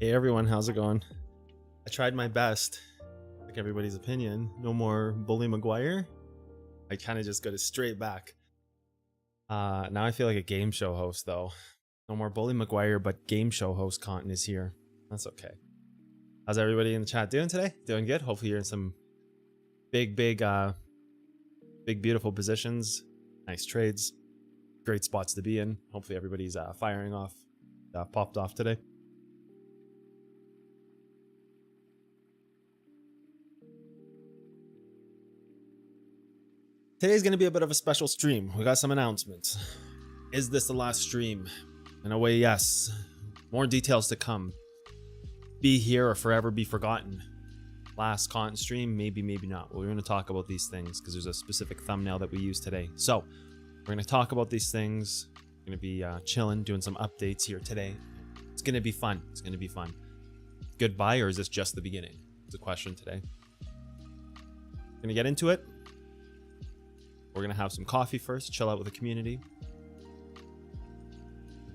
Hey everyone, how's it going? I tried my best. Like everybody's opinion. No more Bully Maguire. I kind of just got it straight back. Now I feel like a game show host though. No more Bully Maguire, but game show host content is here. That's okay. How's everybody in the chat doing today? Doing good? Hopefully you're in some big beautiful positions. Nice trades. Great spots to be in. Hopefully everybody's firing off. Popped off today. Today's going to be a bit of a special stream. We got some announcements. Is this the last stream? In a way, yes. More details to come. Be here or forever be forgotten. Last content stream, maybe, maybe not. We're going to talk about these things because there's a specific thumbnail that we use today. So, we're going to talk about these things. We're going to be chilling, doing some updates here today. It's going to be fun. It's going to be fun. Goodbye, or is this just the beginning? It's a question today. Going to get into it. We're going to have some coffee first, chill out with the community.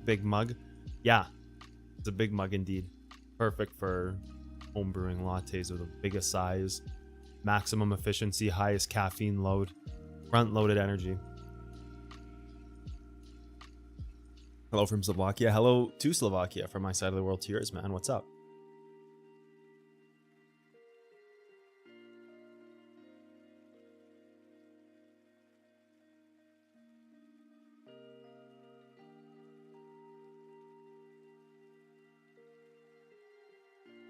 Big mug. Yeah, it's a big mug indeed. Perfect for home brewing lattes with the biggest size, maximum efficiency, highest caffeine load, front-loaded energy. Hello from Slovakia. Hello to Slovakia from my side of the world to yours, man. What's up?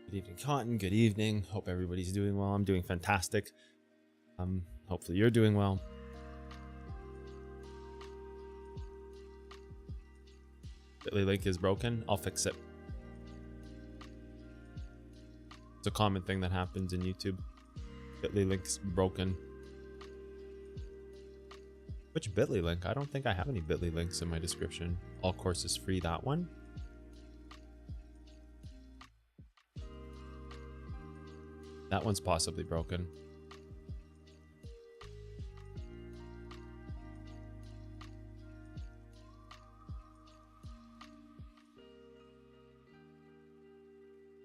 Good evening, Cotton. Good evening. Hope everybody's doing well. I'm doing fantastic. Hopefully you're doing well. Bitly link is broken. I'll fix it. It's a common thing that happens in YouTube. Bitly link's broken. Which Bitly link? I don't think I have any Bitly links in my description. All courses free, that one. That one's possibly broken.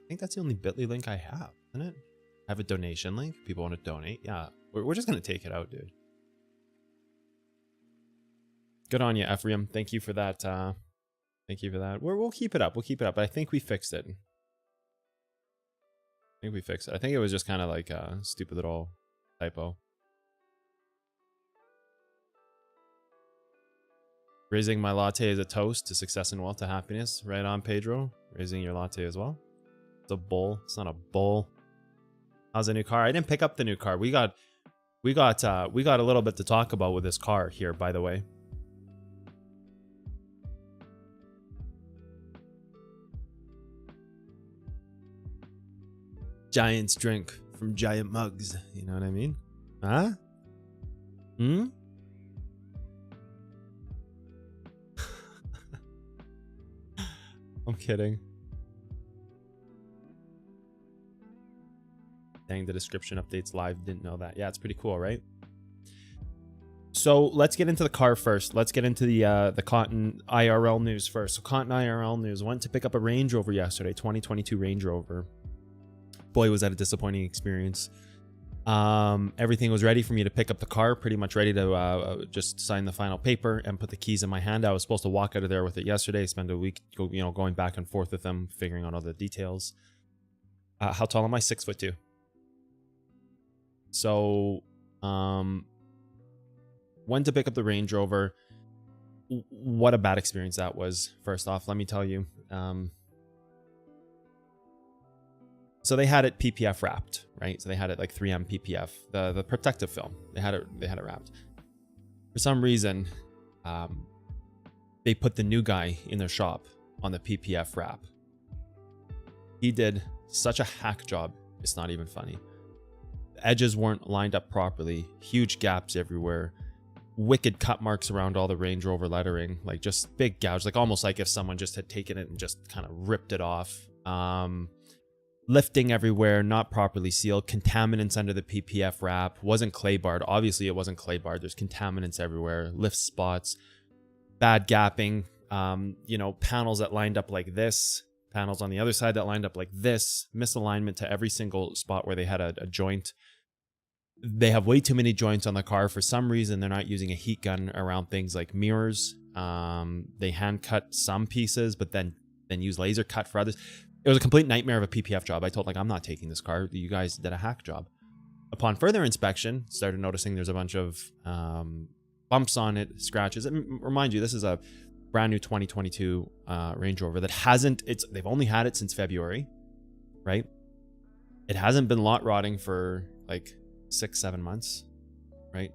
I think that's the only Bitly link I have, isn't it? I have a donation link. People want to donate. Yeah, we're just going to take it out, dude. Good on you, Ephraim. Thank you for that. Thank you for that. We'll keep it up. We'll keep it up. But I think we fixed it. I think we fixed it. I think it was just kind of like a stupid little typo. Raising my latte as a toast to success and wealth to happiness. Right on, Pedro. Raising your latte as well. It's a bowl. It's not a bowl. How's the new car? I didn't pick up the new car. We got a little bit to talk about with this car here, by the way. Giants drink from giant mugs. You know what I mean? Huh? Hmm? I'm kidding. Dang, the description updates live. Didn't know that. Yeah, it's pretty cool, right? So let's get into the car first. Let's get into the Cotton IRL news first. So Cotton IRL news. Went to pick up a Range Rover yesterday. 2022 Range Rover. Boy, was that a disappointing experience. Everything was ready for me to pick up the car, pretty much ready to just sign the final paper and put the keys in my hand. I was supposed to walk out of there with it yesterday, spend a week, going back and forth with them, figuring out all the details. How tall am I? 6'2". So, went to pick up the Range Rover. What a bad experience that was. First off, let me tell you. So they had it PPF wrapped, right? So they had it like 3M PPF, the protective film. They had it wrapped. For some reason, they put the new guy in their shop on the PPF wrap. He did such a hack job. It's not even funny. The edges weren't lined up properly. Huge gaps everywhere. Wicked cut marks around all the Range Rover lettering. Like just big gouge. Like almost like if someone just had taken it and just kind of ripped it off. Lifting everywhere, not properly sealed, contaminants under the PPF wrap, wasn't clay barred. Obviously it wasn't clay barred. There's contaminants everywhere, lift spots, bad gapping, panels that lined up like this panels on the other side that lined up like this, misalignment to every single spot where they had a joint. They have way too many joints on the car. For some reason, they're not using a heat gun around things like mirrors. They hand cut some pieces, but then use laser cut for others. It was a complete nightmare of a PPF job. I told, like, I'm not taking this car. You guys did a hack job. Upon further inspection, started noticing there's a bunch of bumps on it, scratches. And remind you, this is a brand new 2022 Range Rover that they've only had it since February, right? It hasn't been lot rotting for like 6-7 months, right?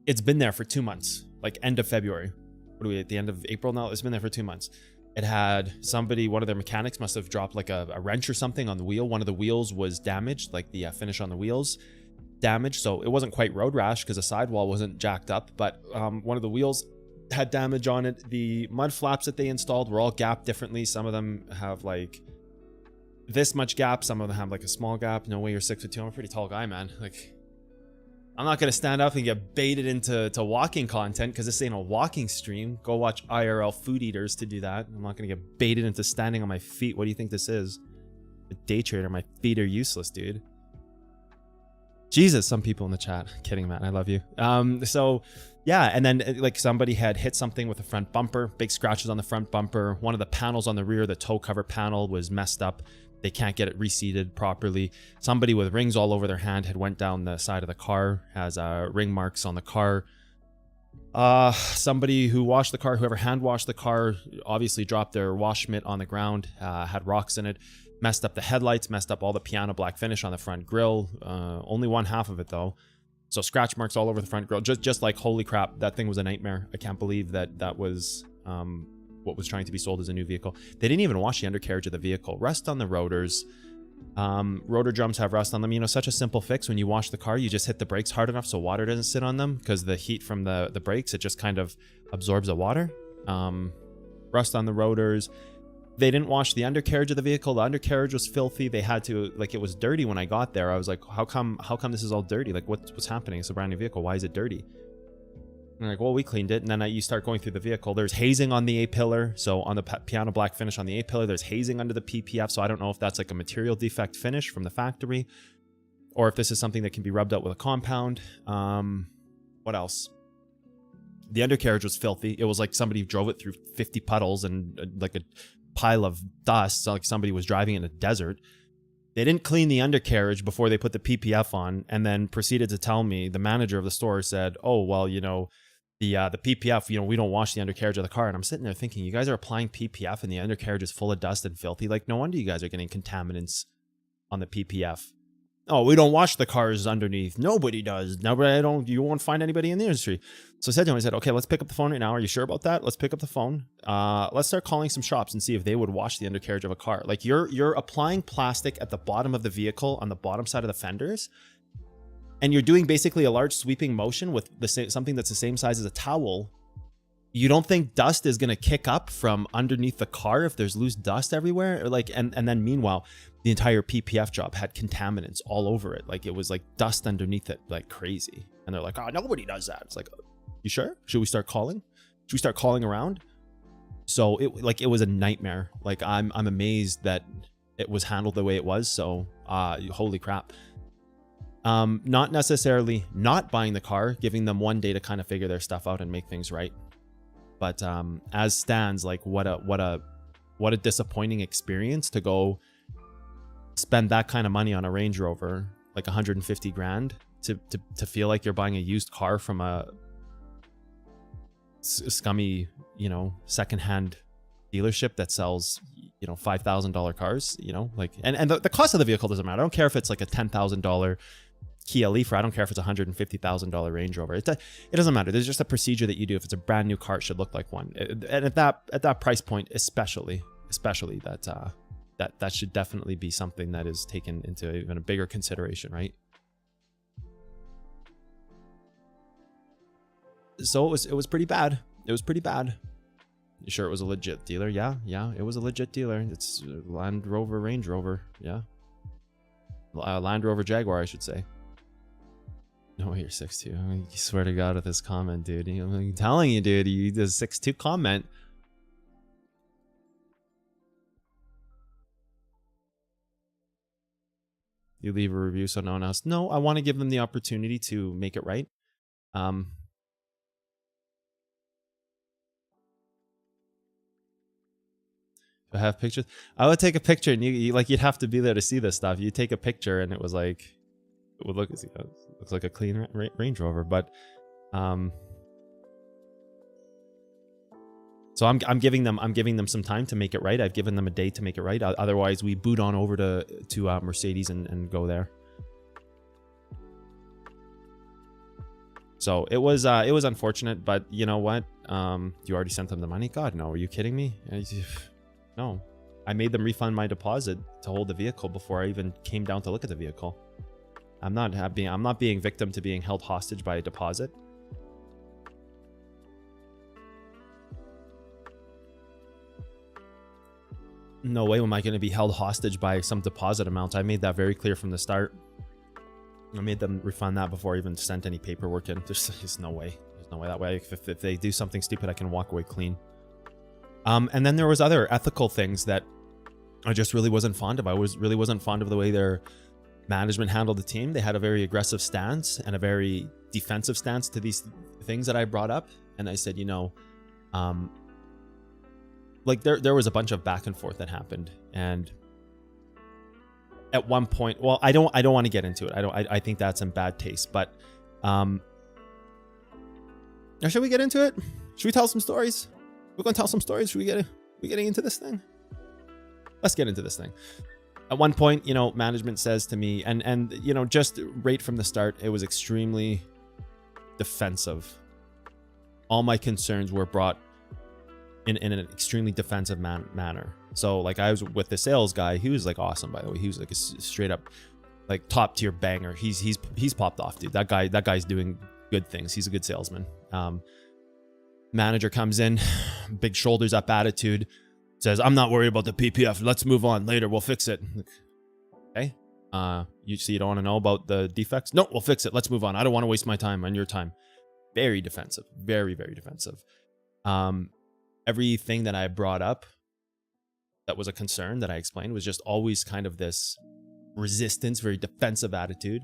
It's been there for 2 months, like end of February. What are we at the end of April now? It's been there for 2 months. It had one of their mechanics must have dropped like a wrench or something on the wheel. One of the wheels was damaged, like the finish on the wheels damaged. So it wasn't quite road rash because the sidewall wasn't jacked up, but one of the wheels had damage on it. The mud flaps that they installed were all gapped differently. Some of them have like this much gap. Some of them have like a small gap. No way you're 6'2". I'm a pretty tall guy, man. Like, I'm not going to stand up and get baited into walking content because this ain't a walking stream. Go watch IRL Food Eaters to do that. I'm not going to get baited into standing on my feet. What do you think this is? A day trader. My feet are useless, dude. Jesus, some people in the chat. Kidding, Matt. I love you. So, yeah. And then like somebody had hit something with the front bumper. Big scratches on the front bumper. One of the panels on the rear, the tow cover panel, was messed up. They can't get it reseated properly. Somebody with rings all over their hand had went down the side of the car, has ring marks on the car. Somebody who washed the car, whoever hand washed the car, obviously dropped their wash mitt on the ground, had rocks in it, messed up the headlights, messed up all the piano black finish on the front grille. Only one half of it though. So scratch marks all over the front grille. Just like, holy crap, that thing was a nightmare. I can't believe that was what was trying to be sold as a new vehicle. They didn't even wash the undercarriage of the vehicle. Rust on the rotors. Rotor drums have rust on them. You know, such a simple fix. When you wash the car, you just hit the brakes hard enough so water doesn't sit on them, because the heat from the brakes, it just kind of absorbs the water. Rust on the rotors. They didn't wash the undercarriage of the vehicle. The undercarriage was filthy. They had to, like, it was dirty when I got there. I was like, how come this is all dirty? Like, what's happening? It's a brand new vehicle. Why is it dirty? And like, well, we cleaned it. And then you start going through the vehicle. There's hazing on the A-pillar. So on the piano black finish on the A-pillar, there's hazing under the PPF. So I don't know if that's like a material defect finish from the factory, or if this is something that can be rubbed out with a compound. What else? The undercarriage was filthy. It was like somebody drove it through 50 puddles and like a pile of dust. So like somebody was driving in a desert. They didn't clean the undercarriage before they put the PPF on, and then proceeded to tell me, the manager of the store said, oh, well, you know, the PPF, you know, we don't wash the undercarriage of the car. And I'm sitting there thinking, you guys are applying PPF and the undercarriage is full of dust and filthy. Like, no wonder you guys are getting contaminants on the PPF. Oh, we don't wash the cars underneath. Nobody does. You won't find anybody in the industry. So I said to him, I said, okay, let's pick up the phone right now. Are you sure about that? Let's pick up the phone. Let's start calling some shops and see if they would wash the undercarriage of a car. Like, you're applying plastic at the bottom of the vehicle on the bottom side of the fenders, and you're doing basically a large sweeping motion with something that's the same size as a towel. You don't think dust is going to kick up from underneath the car if there's loose dust everywhere? Or like, and then meanwhile, the entire PPF job had contaminants all over it. Like, it was like dust underneath it, like crazy. And they're like, oh, nobody does that. It's like, you sure? Should we start calling? Should we start calling around? So it was a nightmare. Like, I'm amazed that it was handled the way it was. So, holy crap. Not necessarily not buying the car, giving them one day to kind of figure their stuff out and make things right. But as stands, like, what a disappointing experience to go spend that kind of money on a Range Rover, like 150 grand, to feel like you're buying a used car from a scummy, you know, secondhand dealership that sells, you know, $5,000 cars, you know, like, and the cost of the vehicle doesn't matter. I don't care if it's like a $10,000 Kia Leaf, or I don't care if it's a $150,000 Range Rover. It doesn't matter. There's just a procedure that you do. If it's a brand new car, it should look like one. And at that price point, especially that should definitely be something that is taken into even a bigger consideration, right? So it was pretty bad. It was pretty bad. You sure it was a legit dealer? Yeah, it was a legit dealer. It's Land Rover, Range Rover. Yeah, Land Rover Jaguar, I should say. No, you're 6'2". I mean, you swear to God with this comment, dude. I'm telling you, dude, you did a 6'2" comment. You leave a review so no one else. No, I want to give them the opportunity to make it right. To have pictures, I would take a picture, and you like you'd have to be there to see this stuff. You take a picture, and it was like, it would looks like a clean Range Rover, but so I'm giving them some time to make it right. I've given them a day to make it right. Otherwise, we boot on over to Mercedes and go there. So it was unfortunate, but you know what? You already sent them the money? God, no. Are you kidding me? No. I made them refund my deposit to hold the vehicle before I even came down to look at the vehicle. I'm not being victim to being held hostage by a deposit. No way am I going to be held hostage by some deposit amount. I made that very clear from the start. I made them refund that before I even sent any paperwork in. There's no way. There's no way. That way, if they do something stupid, I can walk away clean. And then there was other ethical things that I just really wasn't fond of. I really wasn't fond of the way their management handled the team. They had a very aggressive stance and a very defensive stance to these things that I brought up. And I said, you know, like there was a bunch of back and forth that happened. And at one point, well, I don't want to get into it. I think that's in bad taste, but or should we get into it? Should we tell some stories? We're going to tell some stories. Should we getting into this thing? Let's get into this thing. At one point, you know, management says to me, and you know, just right from the start, it was extremely defensive. All my concerns were brought in an extremely defensive manner. So like I was with the sales guy. He was like awesome, by the way. He was like a straight up like top tier banger. He's popped off, dude. That guy's doing good things. He's a good salesman. Manager comes in, big shoulders up attitude, says, I'm not worried about the PPF. Let's move on. Later, we'll fix it. Okay. You don't want to know about the defects? No, we'll fix it. Let's move on. I don't want to waste my time on your time. Very defensive. Very, very defensive. Everything that I brought up that was a concern that I explained was just always kind of this resistance, very defensive attitude.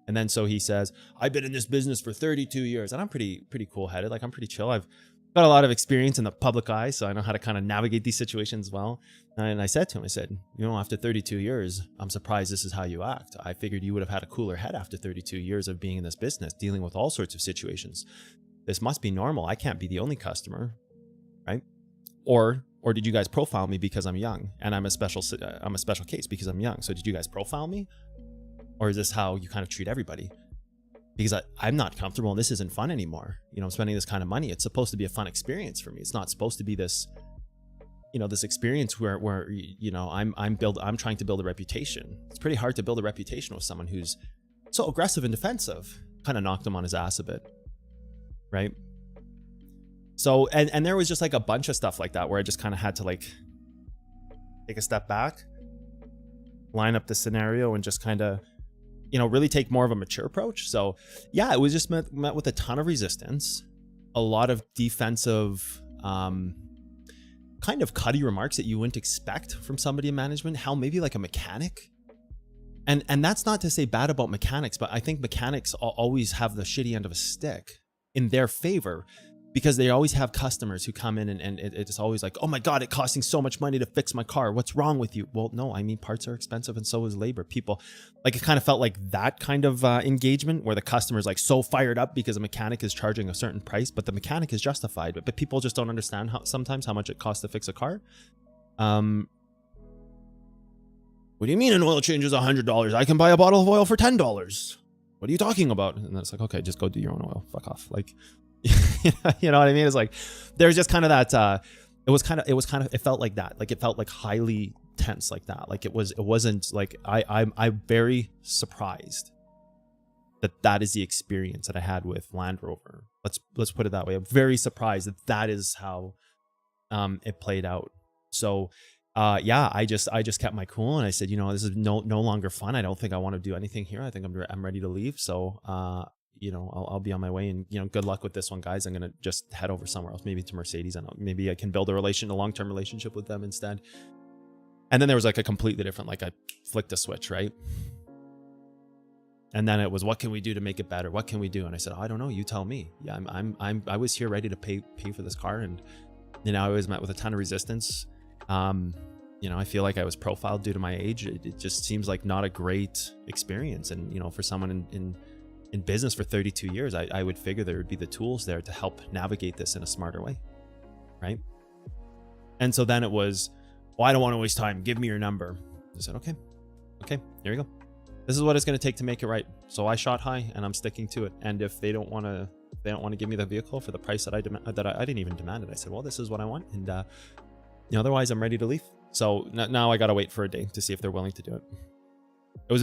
And then so he says, I've been in this business for 32 years. And I'm pretty cool headed. Like I'm pretty chill. I've got a lot of experience in the public eye, so I know how to kind of navigate these situations well. And I said to him, I said, you know, after 32 years, I'm surprised this is how you act. I figured you would have had a cooler head after 32 years of being in this business, dealing with all sorts of situations. This must be normal. I can't be the only customer, right? Or did you guys profile me because I'm young and I'm a special case because I'm young? So did you guys profile me? Or is this how you kind of treat everybody? Because I'm not comfortable and this isn't fun anymore. You know, I'm spending this kind of money. It's supposed to be a fun experience for me. It's not supposed to be this, you know, this experience where you know, I'm trying to build a reputation. It's pretty hard to build a reputation with someone who's so aggressive and defensive. Kind of knocked him on his ass a bit, right? So, and there was just like a bunch of stuff like that where I just kind of had to like take a step back, line up the scenario, and just kind of, you know, really take more of a mature approach. So yeah, it was just met with a ton of resistance, a lot of defensive, kind of cutty remarks that you wouldn't expect from somebody in management. How maybe like a mechanic, and that's not to say bad about mechanics, but I think mechanics always have the shitty end of a stick in their favor, because they always have customers who come in and it's always like, oh my God, it's costing so much money to fix my car. What's wrong with you? Well, no, I mean, parts are expensive and so is labor. People, like, it kind of felt like that kind of engagement where the customer's like so fired up because a mechanic is charging a certain price, but the mechanic is justified. But people just don't understand sometimes how much it costs to fix a car. What do you mean an oil change is $100? I can buy a bottle of oil for $10. What are you talking about? And then it's like, okay, just go do your own oil. Fuck off. Like, you know what I mean? It's like, there's just kind of that, it felt like that. Like it felt like highly tense like that. Like it wasn't like, I'm very surprised that is the experience that I had with Land Rover. Let's put it that way. I'm very surprised that is how, it played out. So, yeah, I just kept my cool and I said, you know, this is no longer fun. I don't think I want to do anything here. I think I'm ready to leave. So, I'll be on my way, and good luck with this one, guys. I'm gonna just head over somewhere else, maybe to Mercedes, and maybe I can build a long-term relationship with them instead. And then there was like a completely different, like I flicked a switch, right? And then it was, what can we do to make it better? What can we do? And I said, I don't know. You tell me. Yeah, I was here ready to pay for this car, and I was met with a ton of resistance. I feel like I was profiled due to my age. It just seems like not a great experience. And for someone in business for 32 years, I would figure there would be the tools there to help navigate this in a smarter way, right? And so then it was, I don't want to waste time. Give me your number. I said, okay, here we go. This is what it's going to take to make it right. So I shot high, and I'm sticking to it. And if they don't want to give me the vehicle for the price that I didn't even demand it. I said, well, this is what I want, and otherwise I'm ready to leave. So now I got to wait for a day to see if they're willing to do it. It was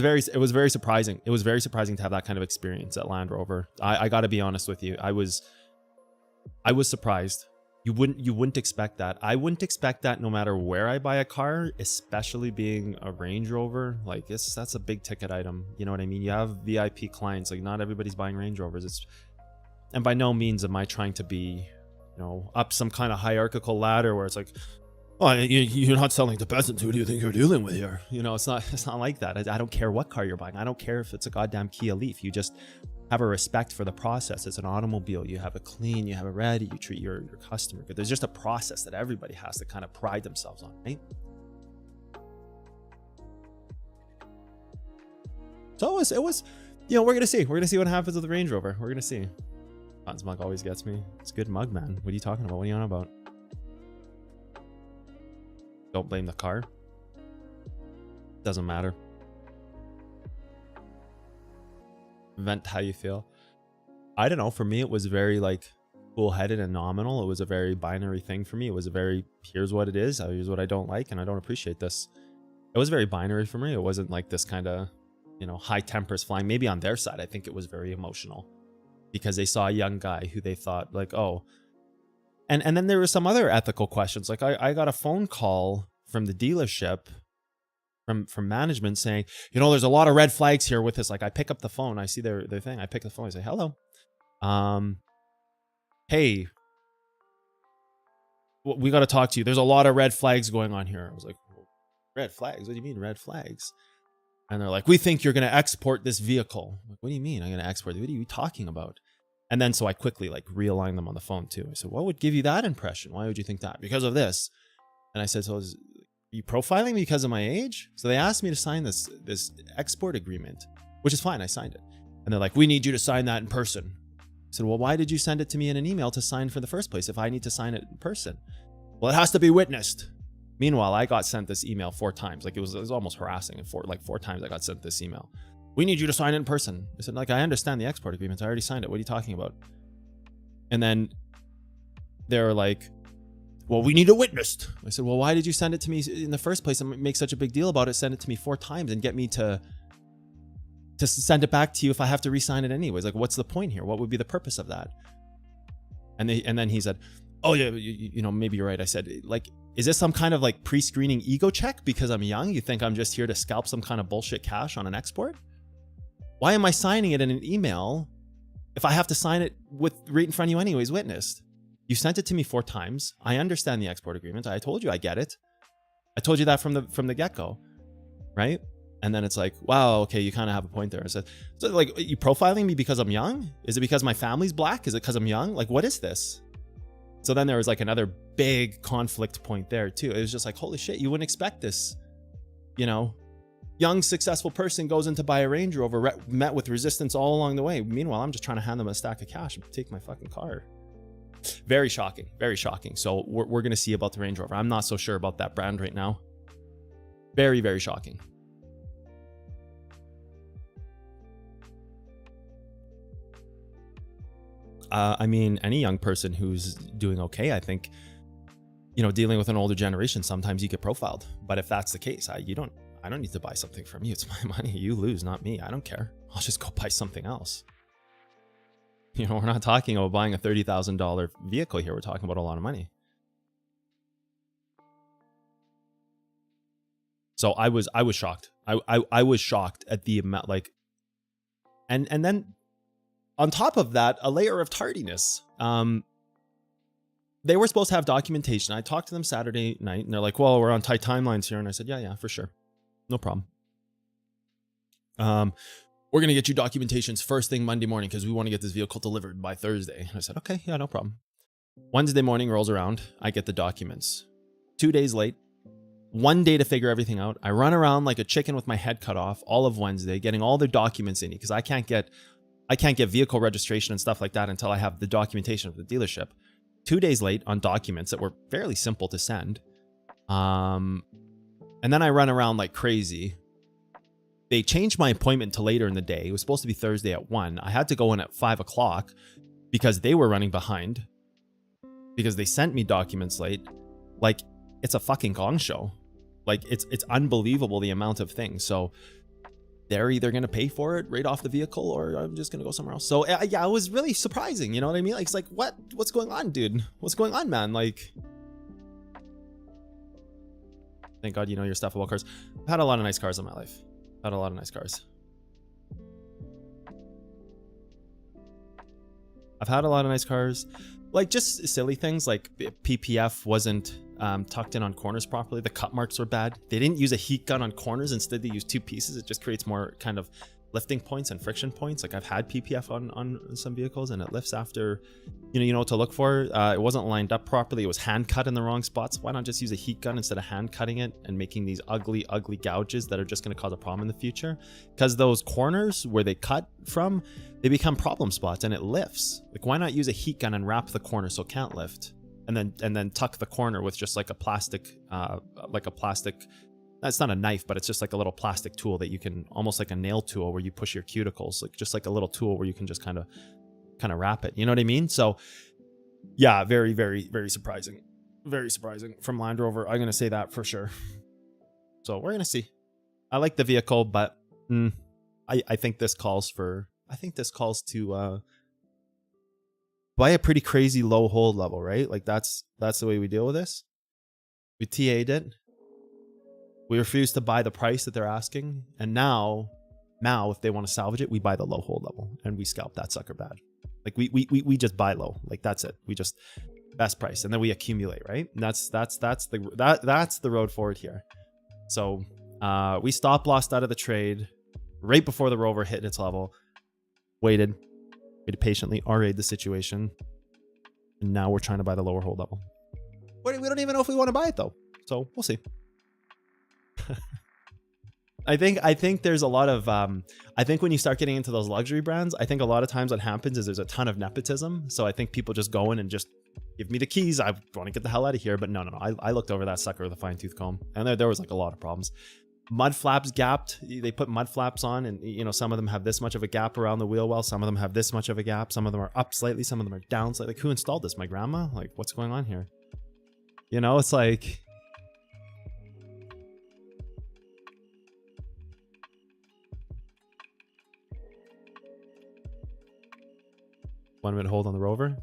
very surprising. It was very surprising to have that kind of experience at Land Rover. I got to be honest with you. I was surprised. You wouldn't expect that. I wouldn't expect that no matter where I buy a car, especially being a Range Rover. Like that's a big ticket item. You know what I mean? You have VIP clients. Like not everybody's buying Range Rovers. And by no means am I trying to be, up some kind of hierarchical ladder where it's like, oh, you're not selling to peasants. Who do you think you're dealing with here? It's not like that. I don't care what car you're buying. I don't care if it's a goddamn Kia Leaf. You just have a respect for the process. It's an automobile. You have it clean, you have it ready, you treat your customer good. There's just a process that everybody has to kind of pride themselves on, right? So it was, we're going to see. We're going to see what happens with the Range Rover. We're going to see. Fonz mug always gets me. It's a good mug, man. What are you talking about? What are you on about? Don't blame the car. Doesn't matter. Vent how you feel. I don't know. For me, it was very like cool-headed and nominal. It was a very binary thing for me. It was a very, here's what it is. Here's what I don't like, and I don't appreciate this. It was very binary for me. It wasn't like this kind of, high tempers flying. Maybe on their side, I think it was very emotional because they saw a young guy who they thought like, oh. And then there were some other ethical questions. Like I got a phone call from the dealership from management saying, there's a lot of red flags here with this. Like I pick up the phone, I see their thing, I pick the phone, I say, hello. Hey, we got to talk to you. There's a lot of red flags going on here. I was like, red flags? What do you mean red flags? And they're like, we think you're going to export this vehicle. I'm like, what do you mean I'm going to export it? What are you talking about? And then so I quickly like realign them on the phone too. I said, what would give you that impression? Why would you think that? Because of this. And I said, so are you profiling me because of my age? So they asked me to sign this export agreement, which is fine. I signed it. And they're like, we need you to sign that in person. I said, well, why did you send it to me in an email to sign for the first place if I need to sign it in person? Well, it has to be witnessed. Meanwhile, I got sent this email 4 times. Like it was almost harassing. And 4 times I got sent this email. We need you to sign it in person. I said, like, I understand the export agreements. I already signed it. What are you talking about? And then they're like, well, we need it witnessed. I said, well, why did you send it to me in the first place and make such a big deal about it? Send it to me 4 times and get me to send it back to you if I have to re-sign it anyways. Like, what's the point here? What would be the purpose of that? And then he said, oh yeah, maybe you're right. I said, like, is this some kind of like pre-screening ego check because I'm young? You think I'm just here to scalp some kind of bullshit cash on an export? Why am I signing it in an email if I have to sign it with right in front of you anyways, witnessed? You sent it to me 4 times. I understand the export agreement. I told you I get it. I told you that from the get-go, right? And then it's like, wow, okay, you kind of have a point there. I said, so like, are you profiling me because I'm young? Is it because my family's black? Is it because I'm young? Like, what is this? So then there was like another big conflict point there too. It was just like, holy shit, you wouldn't expect this. Young, successful person goes in to buy a Range Rover, met with resistance all along the way. Meanwhile, I'm just trying to hand them a stack of cash and take my fucking car. Very shocking, very shocking. So we're going to see about the Range Rover. I'm not so sure about that brand right now. Very, very shocking. I mean, any young person who's doing okay, I think, dealing with an older generation, sometimes you get profiled. But if that's the case, I don't need to buy something from you. It's my money. You lose, not me. I don't care. I'll just go buy something else. We're not talking about buying a $30,000 vehicle here. We're talking about a lot of money. So I was shocked. I was shocked at the amount, like, and then On top of that, a layer of tardiness. They were supposed to have documentation. I talked to them Saturday night, and they're like, well, we're on tight timelines here. And I said, yeah, for sure. No problem. We're going to get you documentations first thing Monday morning because we want to get this vehicle delivered by Thursday. And I said, okay, yeah, no problem. Wednesday morning rolls around. I get the documents. 2 days late. 1 day to figure everything out. I run around like a chicken with my head cut off all of Wednesday, getting all the documents in because I can't get vehicle registration and stuff like that until I have the documentation of the dealership. 2 days late on documents that were fairly simple to send. And then I run around like crazy. They changed my appointment to later in the day. It was supposed to be Thursday at 1. I had to go in at 5 o'clock because they were running behind because they sent me documents late. Like, it's a fucking gong show. Like, it's unbelievable the amount of things. So they're either going to pay for it right off the vehicle or I'm just going to go somewhere else. So yeah, it was really surprising. You know what I mean? Like, it's like, what's going on, dude? What's going on, man? Like, thank God you know your stuff about cars. I've had a lot of nice cars in my life. I've had a lot of nice cars. I've had a lot of nice cars. Like, just silly things like PPF wasn't tucked in on corners properly. The cut marks were bad. They didn't use a heat gun on corners. Instead, they used 2 pieces. It just creates more kind of lifting points and friction points. Like, I've had PPF on some vehicles and it lifts after, you know what to look for. It wasn't lined up properly. It was hand cut in the wrong spots. Why not just use a heat gun instead of hand cutting it and making these ugly gouges that are just going to cause a problem in the future? Because those corners where they cut from, they become problem spots and it lifts. Like, why not use a heat gun and wrap the corner so it can't lift? And then tuck the corner with just like a plastic, that's not a knife, but it's just like a little plastic tool that you can, almost like a nail tool where you push your cuticles, like just like a little tool where you can just kind of wrap it. You know what I mean? So yeah, very, very, very surprising. Very surprising from Land Rover. I'm going to say that for sure. So we're going to see. I like the vehicle, but I think this calls to buy a pretty crazy low hold level, right? Like that's the way we deal with this. We TA'd it. We refuse to buy the price that they're asking. And now if they want to salvage it, we buy the low hold level and we scalp that sucker bad. Like we just buy low. Like that's it. We just best price and then we accumulate, right? And that's the road forward here. So we stop lost out of the trade right before the Rover hit its level. Waited patiently, RA'd the situation, and now we're trying to buy the lower hold level. We don't even know if we want to buy it though, so we'll see. I think there's a lot of I think when you start getting into those luxury brands, I think a lot of times what happens is there's a ton of nepotism. So I think people just go in and just give me the keys. I want to get the hell out of here. But no. I looked over that sucker with a fine tooth comb, and there was like a lot of problems. Mud flaps gapped. They put mud flaps on, and you know, some of them have this much of a gap around the wheel well. Some of them have this much of a gap. Some of them are up slightly. Some of them are down slightly. Like, who installed this? My grandma? Like, what's going on here? You know, it's like, one minute hold on the Rover.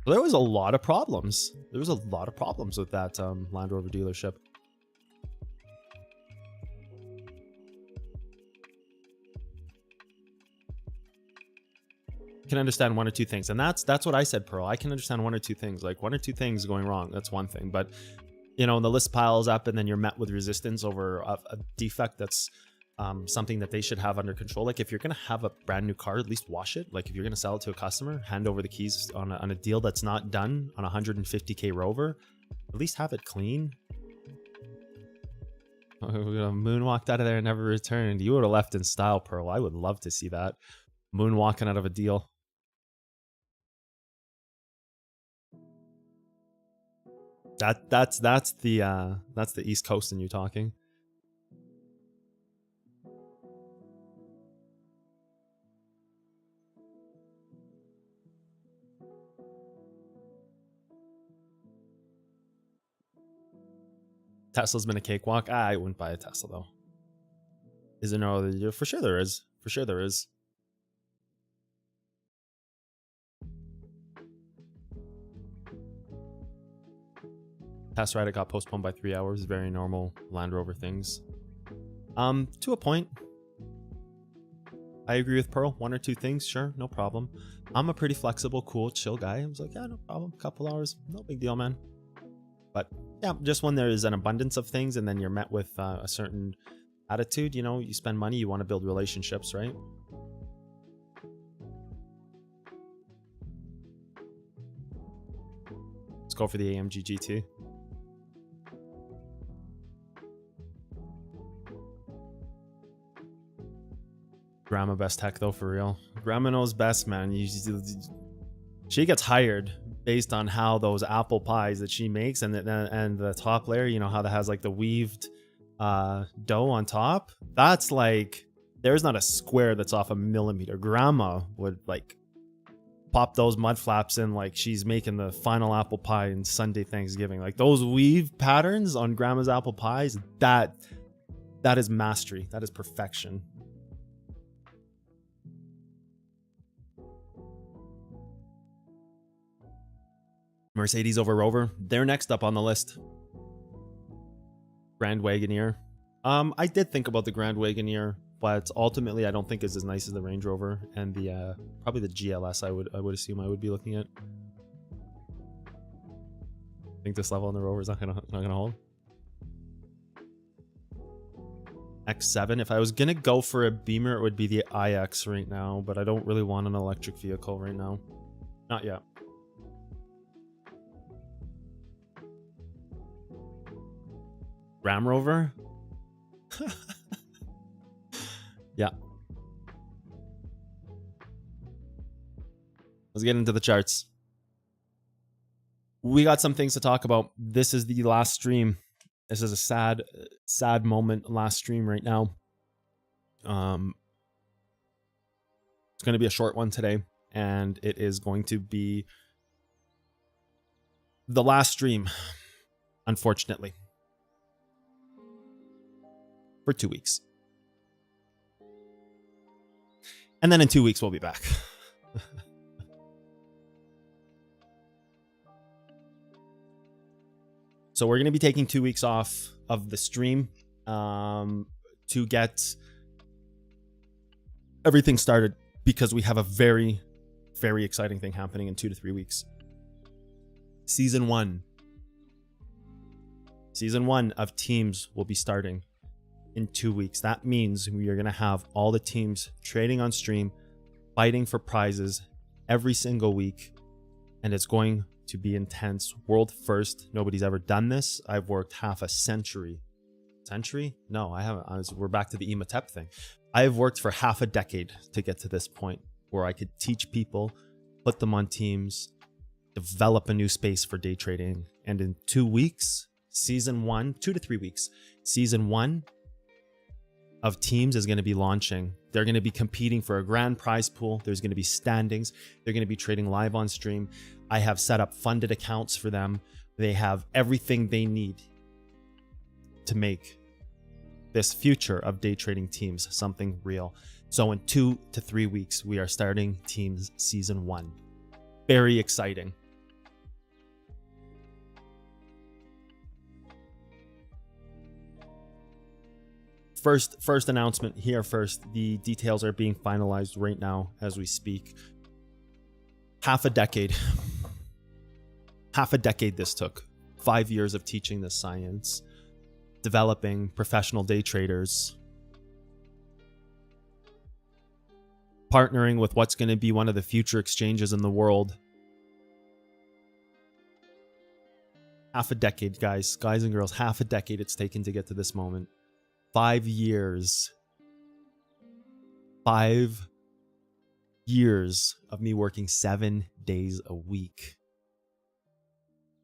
There was a lot of problems. There was a lot of problems with that Land Rover dealership. I can understand one or two things, and that's what I said, Pearl. I can understand one or two things, like one or two things going wrong. That's one thing, but you know, when the list piles up and then you're met with resistance over a defect that's something that they should have under control. Like, if you're going to have a brand new car, at least wash it. Like, if you're going to sell it to a customer, hand over the keys on a deal that's not done on a 150K Rover, at least have it clean. We're going to moonwalked out of there and never returned. You would have left in style, Pearl. I would love to see that. Moonwalking out of a deal. That's the East Coast in you talking. Tesla's been a cakewalk. I wouldn't buy a Tesla though. Is there no other? For sure there is. For sure there is. Test ride, it got postponed by 3 hours. Very normal Land Rover things. To a point. I agree with Pearl. 1 or 2 things, sure, no problem. I'm a pretty flexible, cool, chill guy. I was like, yeah, no problem. Couple hours, no big deal, man. But yeah, just when there is an abundance of things and then you're met with a certain attitude, you know, you spend money, you want to build relationships, right? Let's go for the AMG GT. Grandma best tech though, for real. Grandma knows best, man. She gets hired based on how those apple pies that she makes and the top layer, you know, how that has like the weaved dough on top. That's like, there's not a square that's off a millimeter. Grandma would like pop those mud flaps in like she's making the final apple pie in Sunday Thanksgiving. Like those weave patterns on grandma's apple pies, that is mastery. That is perfection. Mercedes over Rover. They're next up on the list. Grand Wagoneer. I did think about the Grand Wagoneer, but ultimately I don't think it's as nice as the Range Rover and the probably the GLS. I would assume I would be looking at. I think this level on the Rover is not gonna hold. X7. If I was gonna go for a Beamer, it would be the iX right now, but I don't really want an electric vehicle right now. Not yet. Ram Rover? Yeah. Let's get into the charts. We got some things to talk about. This is the last stream. This is a sad moment, last stream right now. It's going to be a short one today, and it is going to be the last stream, unfortunately. For 2 weeks. And then in 2 weeks, we'll be back. So we're going to be taking 2 weeks off of the stream to get everything started because we have a very, very exciting thing happening in 2 to 3 weeks. Season 1 of teams will be starting in 2 weeks. That means we are going to have all the teams trading on stream, fighting for prizes every single week, and it's going to be intense. World first. Nobody's ever done this. I've worked half a century. Century? No, I haven't. We're back to the c0tt0nc4ndyta thing. I've worked for half a decade to get to this point where I could teach people, put them on teams, develop a new space for day trading. And in 2 weeks, season 1, 2 to 3 weeks, season 1 of teams is going to be launching. They're going to be competing for a grand prize pool. There's going to be standings. They're going to be trading live on stream. I have set up funded accounts for them. They have everything they need to make this future of day trading teams something real. So in 2 to 3 weeks, we are starting teams season 1. Very exciting. First announcement here first. The details are being finalized right now as we speak. Half a decade this took. 5 years of teaching this science, developing professional day traders, partnering with what's going to be one of the future exchanges in the world. Half a decade, guys and girls, half a decade it's taken to get to this moment. 5 years. 5 years of me working 7 days a week.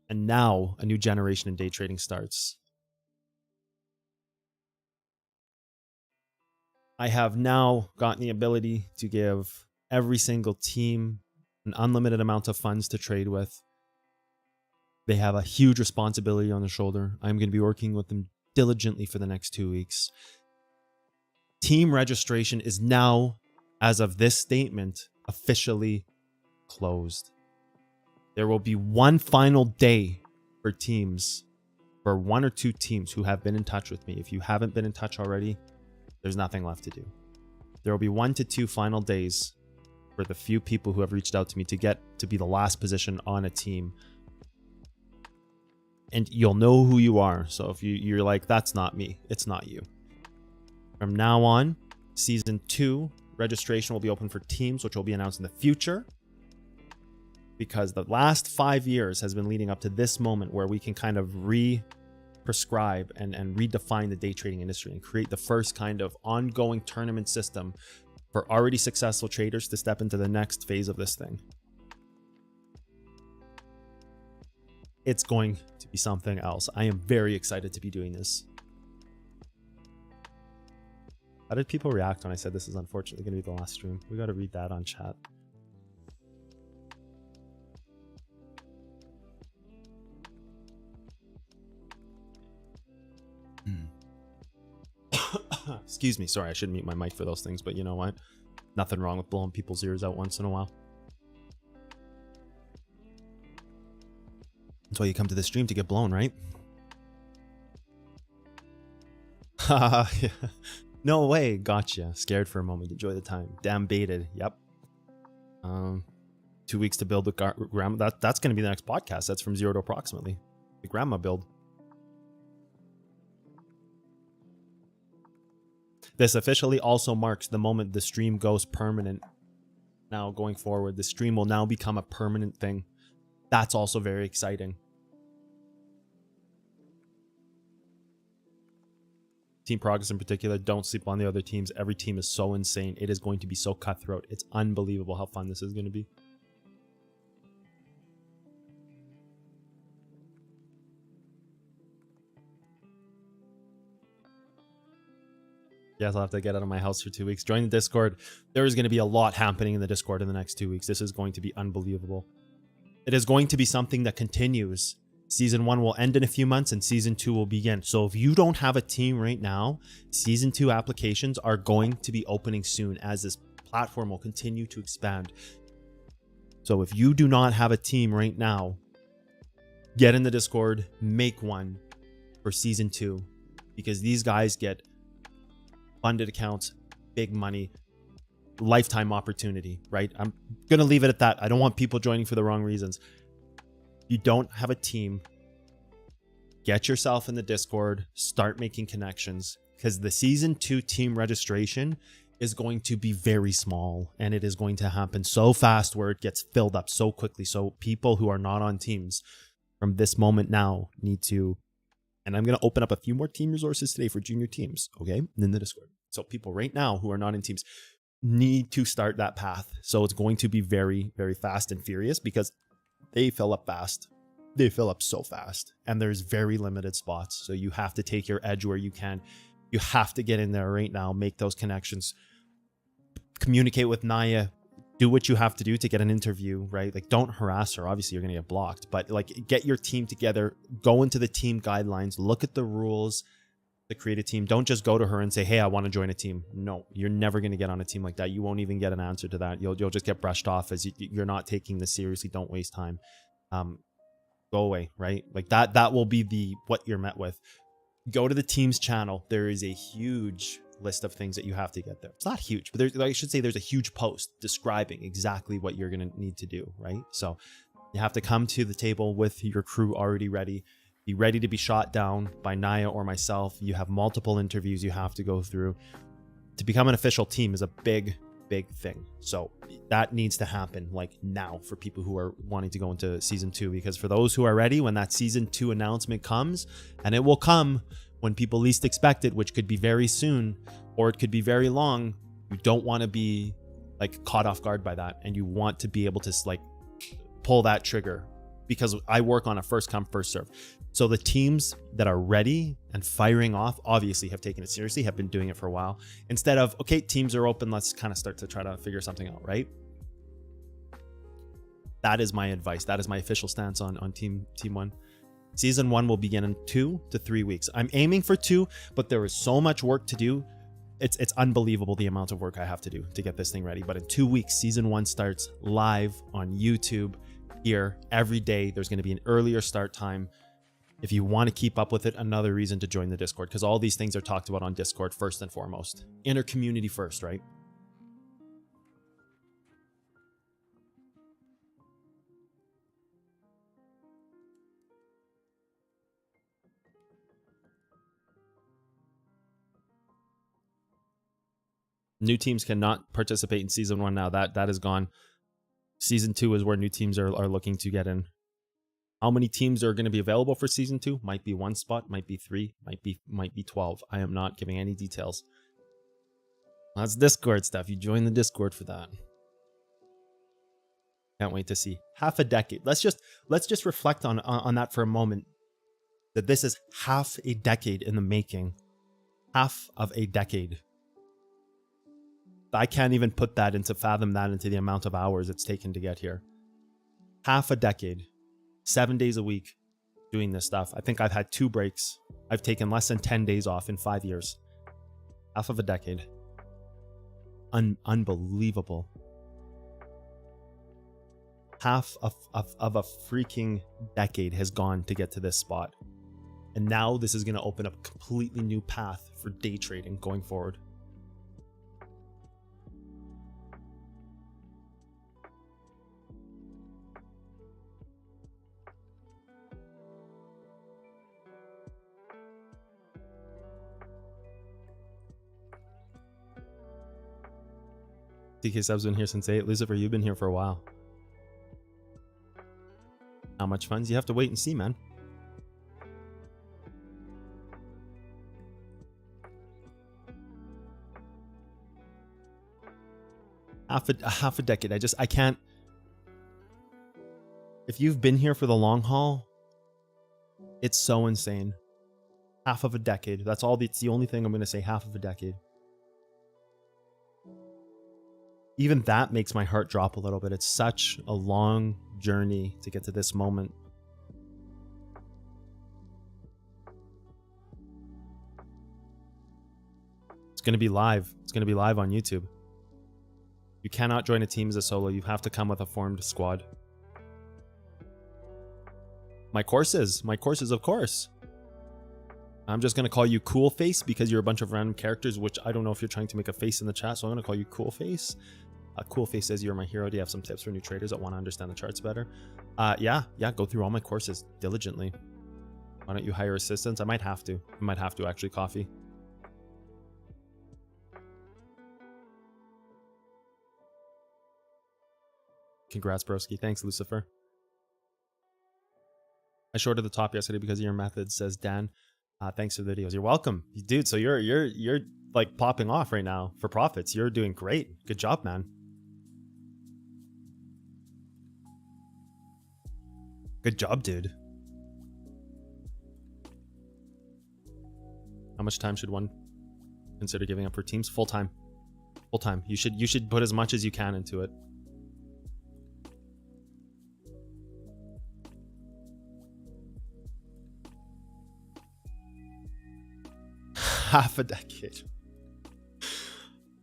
And now a new generation in day trading starts. I have now gotten the ability to give every single team an unlimited amount of funds to trade with. They have a huge responsibility on their shoulder. I'm going to be working with them diligently for the next 2 weeks. Team registration is now, as of this statement, officially closed. There will be one final day for teams, for 1 or 2 teams who have been in touch with me. If you haven't been in touch already, there's nothing left to do. There will be 1 to 2 final days for the few people who have reached out to me to get to be the last position on a team. And you'll know who you are. So if you're like, that's not me, it's not you. From now on, season 2 registration will be open for teams, which will be announced in the future. Because the last 5 years has been leading up to this moment where we can kind of prescribe and redefine the day trading industry and create the first kind of ongoing tournament system for already successful traders to step into the next phase of this thing. It's going to be something else. I am very excited to be doing this. How did people react when I said this is unfortunately going to be the last stream? We got to read that on chat. Excuse me. Sorry, I shouldn't mute my mic for those things, but you know what? Nothing wrong with blowing people's ears out once in a while. That's why you come to the stream, to get blown, right? Haha. No way. Gotcha. Scared for a moment. Enjoy the time. Damn baited. Yep. 2 weeks to build the grandma. That's going to be the next podcast. That's from 0 to approximately. The grandma build. This officially also marks the moment the stream goes permanent. Now going forward, the stream will now become a permanent thing. That's also very exciting. Team Progress in particular, don't sleep on the other teams. Every team is so insane. It is going to be so cutthroat. It's unbelievable how fun this is going to be. Yes, I'll have to get out of my house for 2 weeks. Join the Discord. There is going to be a lot happening in the Discord in the next 2 weeks. This is going to be unbelievable. It is going to be something that continues. Season 1 will end in a few months and Season 2 will begin. So if you don't have a team right now, Season 2 applications are going to be opening soon as this platform will continue to expand. So if you do not have a team right now, get in the Discord, make one for Season 2. Because these guys get funded accounts, big money, lifetime opportunity, right? I'm going to leave it at that. I don't want people joining for the wrong reasons. You don't have a team, get yourself in the Discord, start making connections, because the Season 2 team registration is going to be very small and it is going to happen so fast where it gets filled up so quickly. So people who are not on teams from this moment now need to, and I'm going to open up a few more team resources today for junior teams, okay, in the Discord. So people right now who are not in teams need to start that path. So it's going to be very, very fast and furious because they fill up fast. They fill up so fast and there's very limited spots. So you have to take your edge where you can. You have to get in there right now, make those connections, communicate with Naya, do what you have to do to get an interview, right? Like, don't harass her. Obviously, you're going to get blocked, but like, get your team together, go into the team guidelines, look at the rules to create a team. Don't just go to her and say, hey, I want to join a team. No, you're never going to get on a team like that. You won't even get an answer to that. You'll just get brushed off as you're not taking this seriously. Don't waste time. Go away, right? Like that will be what you're met with. Go to the team's channel. There is a huge list of things that you have to get there. It's not huge, but I should say there's a huge post describing exactly what you're going to need to do, right? So you have to come to the table with your crew already ready. Be ready to be shot down by Naya or myself. You have multiple interviews you have to go through. To become an official team is a big thing. So that needs to happen like now for people who are wanting to go into Season 2, because for those who are ready, when that Season 2 announcement comes, and it will come when people least expect it, which could be very soon or it could be very long, you don't want to be like caught off guard by that, and you want to be able to like pull that trigger, because I work on a first come first serve. So the teams that are ready and firing off obviously have taken it seriously, have been doing it for a while, instead of, okay, teams are open, let's kind of start to try to figure something out, right? That is my advice. That is my official stance on Team 1. Season 1 will begin in 2 to 3 weeks. I'm aiming for 2, but there is so much work to do. It's unbelievable the amount of work I have to do to get this thing ready. But in 2 weeks, Season 1 starts live on YouTube here every day. There's going to be an earlier start time. If you want to keep up with it, another reason to join the Discord, because all these things are talked about on Discord first and foremost. Inner community first, right? New teams cannot participate in season 1 now. That is gone. Season 2 is where new teams are looking to get in. How many teams are going to be available for season 2? Might be 1 spot, might be 3, might be 12. I am not giving any details. That's Discord stuff. You join the Discord for that. Can't wait to see. Half a decade. Let's just reflect on that for a moment. That this is half a decade in the making. Half of a decade. I can't even fathom that into the amount of hours it's taken to get here. Half a decade. 7 days a week doing this stuff. I think I've had 2 breaks. I've taken less than 10 days off in 5 years. Half of a decade. Unbelievable. Half of a freaking decade has gone to get to this spot. And now this is going to open up a completely new path for day trading going forward. DK Sub's been here since 8. Lucifer, you've been here for a while. How much funds? You have to wait and see, man. Half a decade. I can't. If you've been here for the long haul, it's so insane. Half of a decade. It's the only thing I'm going to say. Half of a decade. Even that makes my heart drop a little bit. It's such a long journey to get to this moment. It's going to be live. It's going to be live on YouTube. You cannot join a team as a solo. You have to come with a formed squad. My courses, of course. I'm just going to call you Cool Face because you're a bunch of random characters, which I don't know if you're trying to make a face in the chat, so I'm going to call you Cool Face. Cool Face says, you're my hero. Do you have some tips for new traders that want to understand the charts better? Yeah, go through all my courses diligently. Why don't you hire assistants? I might have to. Actually, Coffee. Congrats, broski. Thanks, Lucifer. I shorted the top yesterday because of your methods, says Dan. Thanks for the videos. You're welcome, dude. So you're like popping off right now for profits. You're doing great. Good job, man. Good job, dude. How much time should one consider giving up for teams? Full time. Full time. You should put as much as you can into it. Half a decade.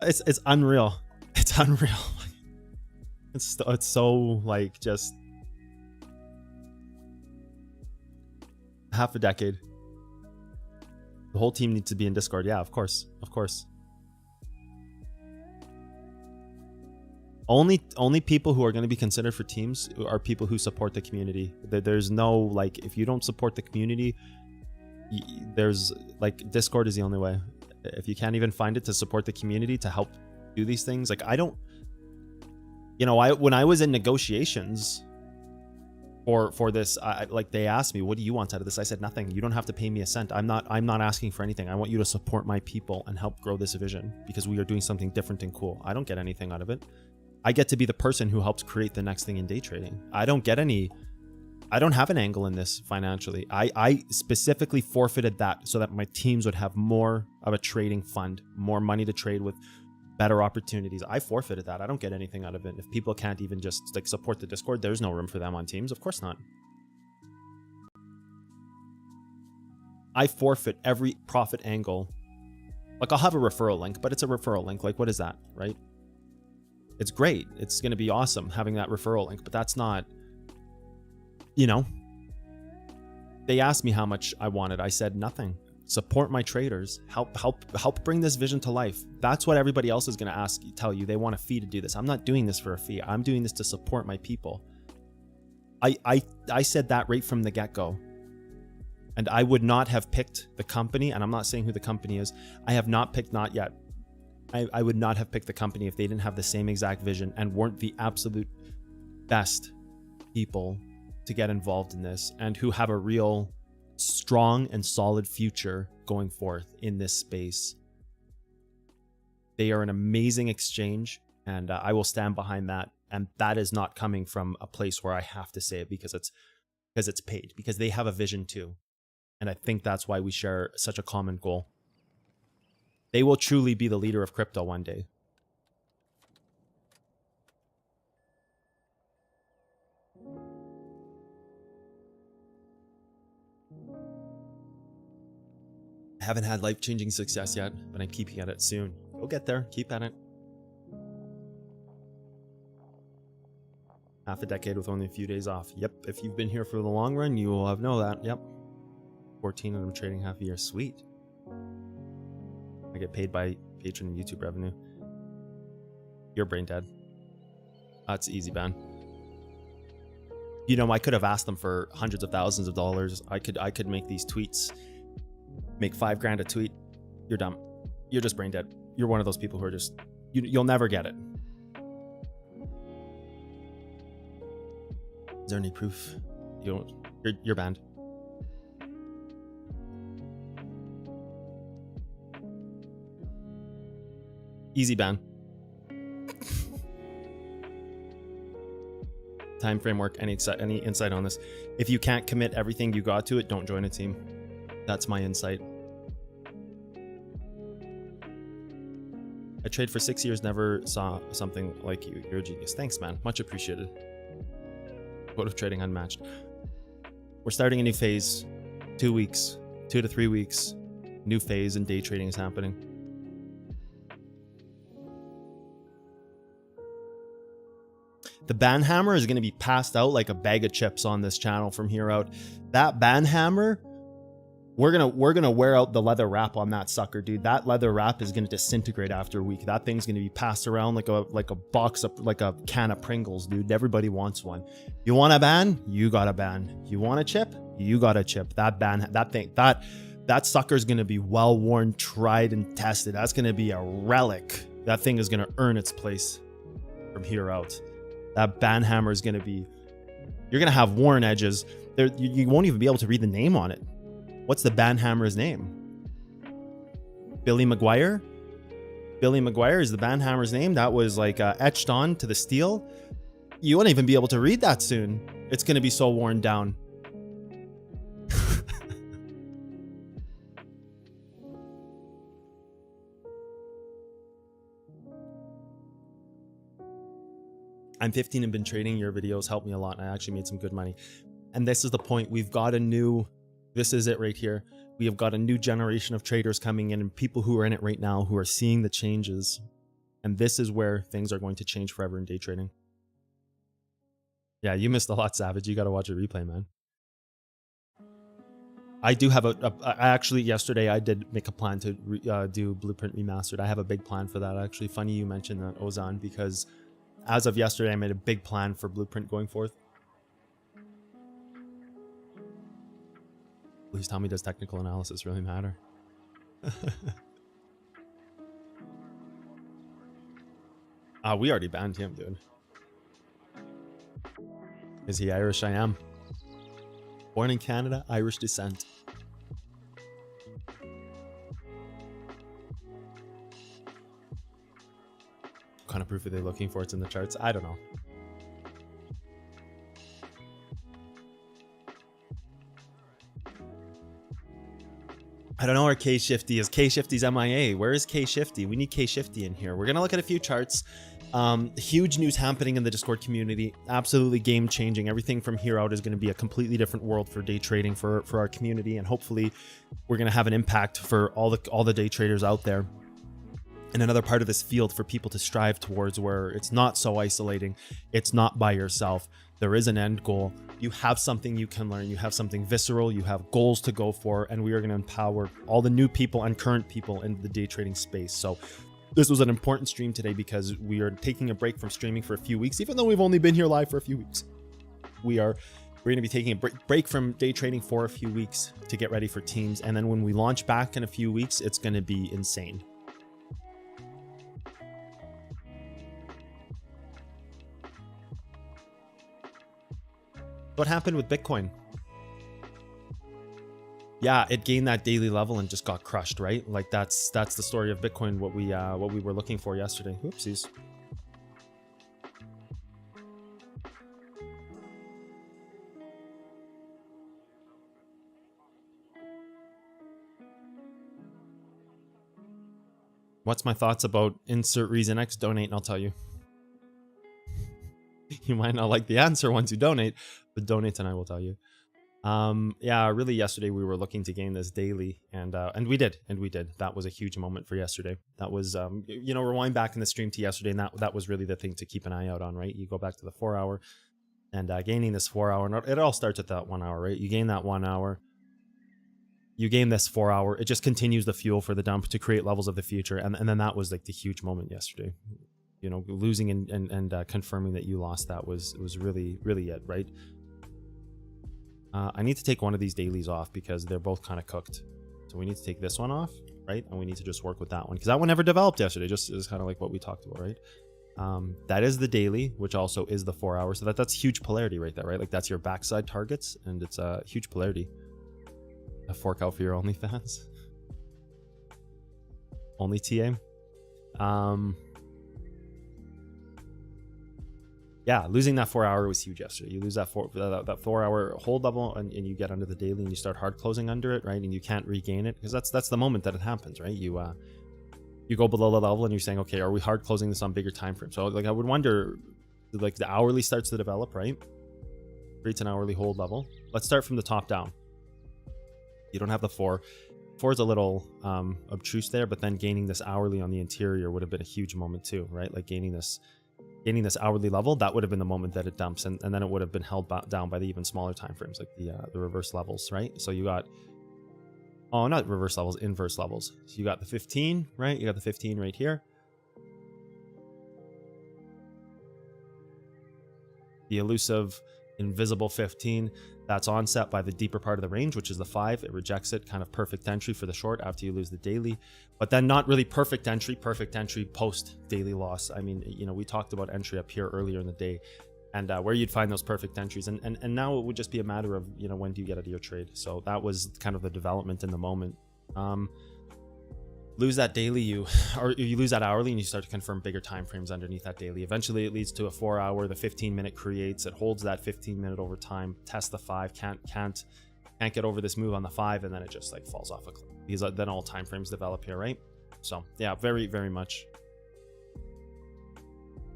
It's unreal. It's unreal. It's so like just half a decade. The whole team needs to be in Discord. Yeah, of course. Only people who are going to be considered for teams are people who support the community. There's no like, if you don't support the community, there's like, Discord is the only way. If you can't even find it to support the community to help do these things, like I don't, when I was in negotiations for this, like they asked me, what do you want out of this? I said nothing. You don't have to pay me a cent. I'm not asking for anything. I want you to support my people and help grow this vision because we are doing something different and cool. I don't get anything out of it. I get to be the person who helps create the next thing in day trading. I don't have an angle in this financially. I specifically forfeited that so that my teams would have more of a trading fund, more money to trade with, better opportunities. I forfeited that. I don't get anything out of it. If people can't even just like support the Discord, there's no room for them on teams. Of course not. I forfeit every profit angle. Like I'll have a referral link, but it's a referral link. Like what is that, right? It's great. It's going to be awesome having that referral link, but that's not, They asked me how much I wanted. I said nothing. Support my traders. Help bring this vision to life. That's what everybody else is going to tell you. They want a fee to do this. I'm not doing this for a fee. I'm doing this to support my people. I said that right from the get-go. And I would not have picked the company, and I'm not saying who the company is. I have not picked, not yet. I would not have picked the company if they didn't have the same exact vision and weren't the absolute best people to get involved in this and who have a real strong and solid future going forth in this space. They are an amazing exchange, and I will stand behind that. And that is not coming from a place where I have to say it because it's paid, because they have a vision too. And I think that's why we share such a common goal. They will truly be the leader of crypto one day. I haven't had life-changing success yet, but I'm keeping at it soon. We'll get there. Keep at it. Half a decade with only a few days off. Yep. If you've been here for the long run, you will have known that. Yep. 14 and I'm trading half a year. Sweet. I get paid by Patreon and YouTube revenue. You're brain dead. That's easy, Ben. You know, I could have asked them for hundreds of thousands of dollars. I could make these tweets. Make $5,000 a tweet. You're dumb. You're just brain dead. You're one of those people who are just, you'll never get it. Is there any proof? You're banned. Easy ban. Time framework. Any insight on this? If you can't commit everything you got to it, don't join a team. That's my insight. I trade for 6 years, never saw something like you. You're a genius. Thanks, man. Much appreciated. Quote of trading unmatched. We're starting a new phase. 2 weeks, 2 to 3 weeks. New phase and day trading is happening. The ban hammer is going to be passed out like a bag of chips on this channel from here out. That ban hammer, we're gonna wear out the leather wrap on that sucker, dude. That leather wrap is gonna disintegrate after a week. That thing's gonna be passed around like a box of, like a can of Pringles, dude. Everybody wants one. You want a ban? You got a ban. You want a chip? You got a chip. That sucker's gonna be well worn, tried, and tested. That's gonna be a relic. That thing is gonna earn its place from here out. That ban hammer is gonna be. You're gonna have worn edges. There, you won't even be able to read the name on it. What's the ban hammer's name? Billy McGuire? Billy McGuire is the ban hammer's name. That was like etched on to the steel. You won't even be able to read that soon. It's going to be so worn down. I'm 15 and been trading. Your videos helped me a lot. And I actually made some good money. And this is the point. We've got a new... This is it right here. We have got a new generation of traders coming in and people who are in it right now who are seeing the changes. And this is where things are going to change forever in day trading. Yeah, you missed a lot, Savage. You got to watch a replay, man. I do have actually, yesterday I did make a plan to do Blueprint Remastered. I have a big plan for that. Actually, funny you mentioned that, Ozan, because as of yesterday, I made a big plan for Blueprint going forth. Please tell me, does technical analysis really matter? We already banned him, dude. Is he Irish? I am. Born in Canada, Irish descent. What kind of proof are they looking for? It's in the charts. I don't know. I don't know where K-Shifty is. K-Shifty's MIA. Where is K-Shifty? We need K-Shifty in here. We're going to look at a few charts. Huge news happening in the Discord community. Absolutely game changing. Everything from here out is going to be a completely different world for day trading for our community. And hopefully we're going to have an impact for all the day traders out there. And another part of this field for people to strive towards, where it's not so isolating. It's not by yourself. There is an end goal. You have something you can learn. You have something visceral. You have goals to go for. And we are going to empower all the new people and current people in the day trading space. So this was an important stream today because we are taking a break from streaming for a few weeks, even though we've only been here live for a few weeks. We're going to be taking a break from day trading for a few weeks to get ready for teams. And then when we launch back in a few weeks, it's going to be insane. What happened with Bitcoin? Yeah, it gained that daily level and just got crushed, right? Like that's the story of Bitcoin, what we were looking for yesterday. Oopsies. What's my thoughts about insert reason X donate, and I'll tell you. You might not like the answer once you donate, but donate and I will tell you. Yeah, really yesterday we were looking to gain this daily, and we did. That was a huge moment for yesterday. That was rewind back in the stream to yesterday, and that was really the thing to keep an eye out on, right? You go back to the 4 hour and gaining this 4 hour, and it all starts at that 1 hour, right? You gain that 1 hour, you gain this 4 hour, it just continues the fuel for the dump to create levels of the future, and then that was like the huge moment yesterday. You know, losing and confirming that you lost, that was really it, right? I need to take one of these dailies off because they're both kind of cooked. So we need to take this one off, right? And we need to just work with that one because that one never developed yesterday. Just is kind of like what we talked about, right? That is the daily, which also is the 4 hour. So that's huge polarity right there, right? Like that's your backside targets, and it's a huge polarity. A fork out for your OnlyFans. Only TA. Yeah, losing that 4 hour was huge yesterday. You lose that 4 hour hold level, and you get under the daily, and you start hard closing under it, right? And you can't regain it because that's the moment that it happens, right? You go below the level, and you're saying, okay, are we hard closing this on bigger time frames? So like I would wonder, like the hourly starts to develop, right? Creates an hourly hold level. Let's start from the top down. You don't have the 4. 4 is a little obtuse there, but then gaining this hourly on the interior would have been a huge moment too, right? Like gaining this hourly level, that would have been the moment that it dumps, and then it would have been held down by the even smaller time frames, like the reverse levels, right? So you got, oh, not reverse levels, inverse levels. So you got the 15, right? You got the 15 right here. The elusive invisible 15, that's onset by the deeper part of the range, which is the 5. It rejects it, kind of perfect entry for the short after you lose the daily, but then not really perfect entry post daily loss. I mean, you know, we talked about entry up here earlier in the day, and where you'd find those perfect entries, and now it would just be a matter of, you know, when do you get out of your trade. So that was kind of the development in the moment. Lose that daily, you lose that hourly, and you start to confirm bigger time frames underneath that daily. Eventually it leads to a 4 hour, the 15 minute creates, it holds that 15 minute over time, test the 5, can't get over this move on the 5, and then it just like falls off a cliff because then all time frames develop here, right? So yeah, very much.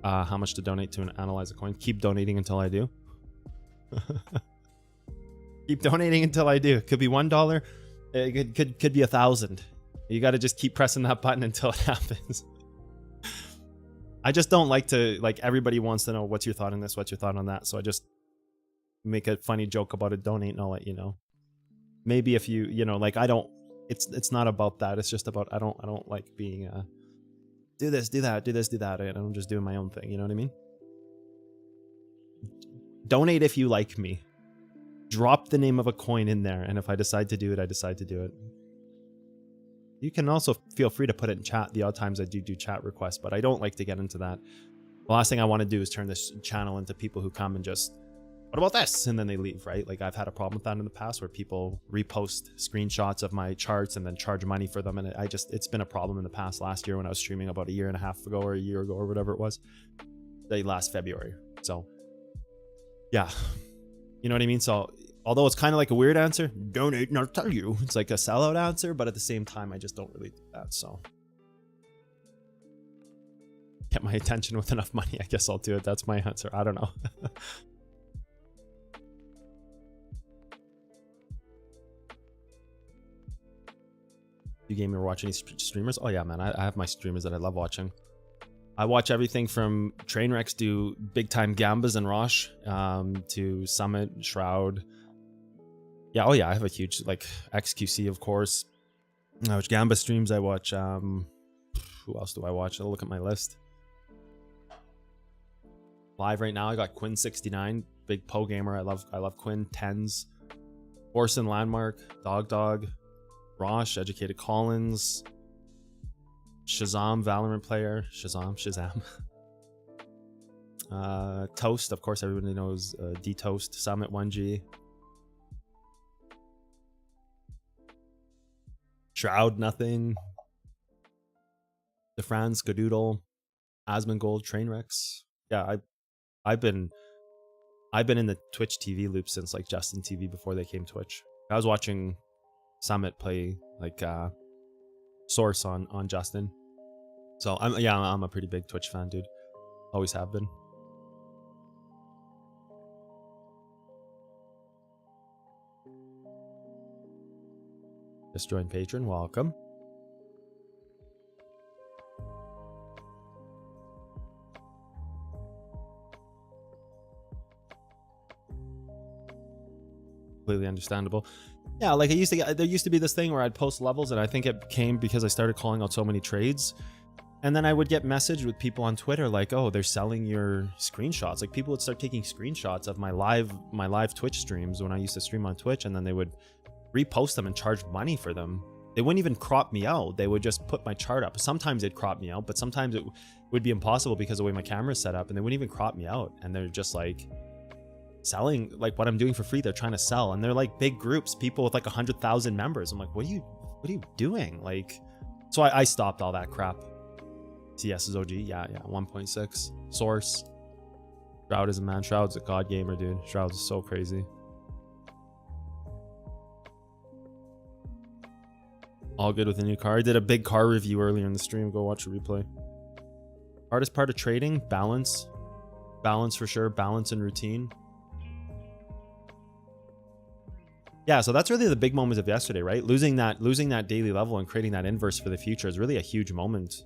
How much to donate to analyze a coin? Keep donating until I do. Keep donating until I do. Could be $1, it could be 1,000. You got to just keep pressing that button until it happens. I just don't like to, like, everybody wants to know what's your thought on this, what's your thought on that. So I just make a funny joke about it, donate, and I'll let you know. Maybe if you know, like, I don't, it's not about that. It's just about, I don't like being, do this, do that, do this, do that. And I'm just doing my own thing. You know what I mean? Donate if you like me. Drop the name of a coin in there. And if I decide to do it, I decide to do it. You can also feel free to put it in chat the odd times I do chat requests, but I don't like to get into that. The last thing I want to do is turn this channel into people who come and just, what about this? And then they leave, right? Like I've had a problem with that in the past where people repost screenshots of my charts and then charge money for them. And it's been a problem in the past. Last year when I was streaming about a year and a half ago or a year ago or whatever it was, last February. So yeah, you know what I mean? So although it's kind of like a weird answer, donate and I'll tell you. It's like a sellout answer, but at the same time, I just don't really do that. So get my attention with enough money, I guess I'll do it. That's my answer. I don't know. You game or watch any streamers? Oh yeah, man. I have my streamers that I love watching. I watch everything from Trainwrecks do big time Gambas and Rosh to Summit, Shroud. Yeah, oh yeah, I have a huge like XQC, of course. I watch Gamba streams. I watch who else do I watch? I'll look at my list. Live right now, I got Quinn69, big Poe gamer. I love Quinn. Tens, Orson Landmark, Dog, Rosh, Educated Collins, Shazam, Valorant player, Shazam. Toast, of course, everybody knows D-Toast, Summit 1G. Shroud, nothing. DeFran, Skadoodle, Asmongold, Trainwrecks. Yeah, I've been in the Twitch TV loop since like Justin TV before they came Twitch. I was watching Summit play like Source on Justin. So I'm a pretty big Twitch fan, dude. Always have been. Just joined Patreon. Welcome. Completely understandable. Yeah, like there used to be this thing where I'd post levels, and I think it came because I started calling out so many trades. And then I would get messaged with people on Twitter like, oh, they're selling your screenshots. Like people would start taking screenshots of my live Twitch streams when I used to stream on Twitch, and then they would repost them and charge money for them. They wouldn't even crop me out. They would just put my chart up. Sometimes they'd crop me out, but sometimes it would be impossible because of the way my camera's set up, and they wouldn't even crop me out. And they're just like selling like what I'm doing for free. They're trying to sell, and they're like big groups, people with like 100,000 members. I'm like, what are you doing? Like, so I stopped all that crap. TS is OG. Yeah. 1.6 Source. Shroud is a man. Shroud's a god gamer, dude. Shroud is so crazy. All good with a new car. I did a big car review earlier in the stream. Go watch a replay. Hardest part of trading? Balance. Balance for sure. Balance and routine. Yeah, so that's really the big moment of yesterday, right? Losing that daily level and creating that inverse for the future is really a huge moment.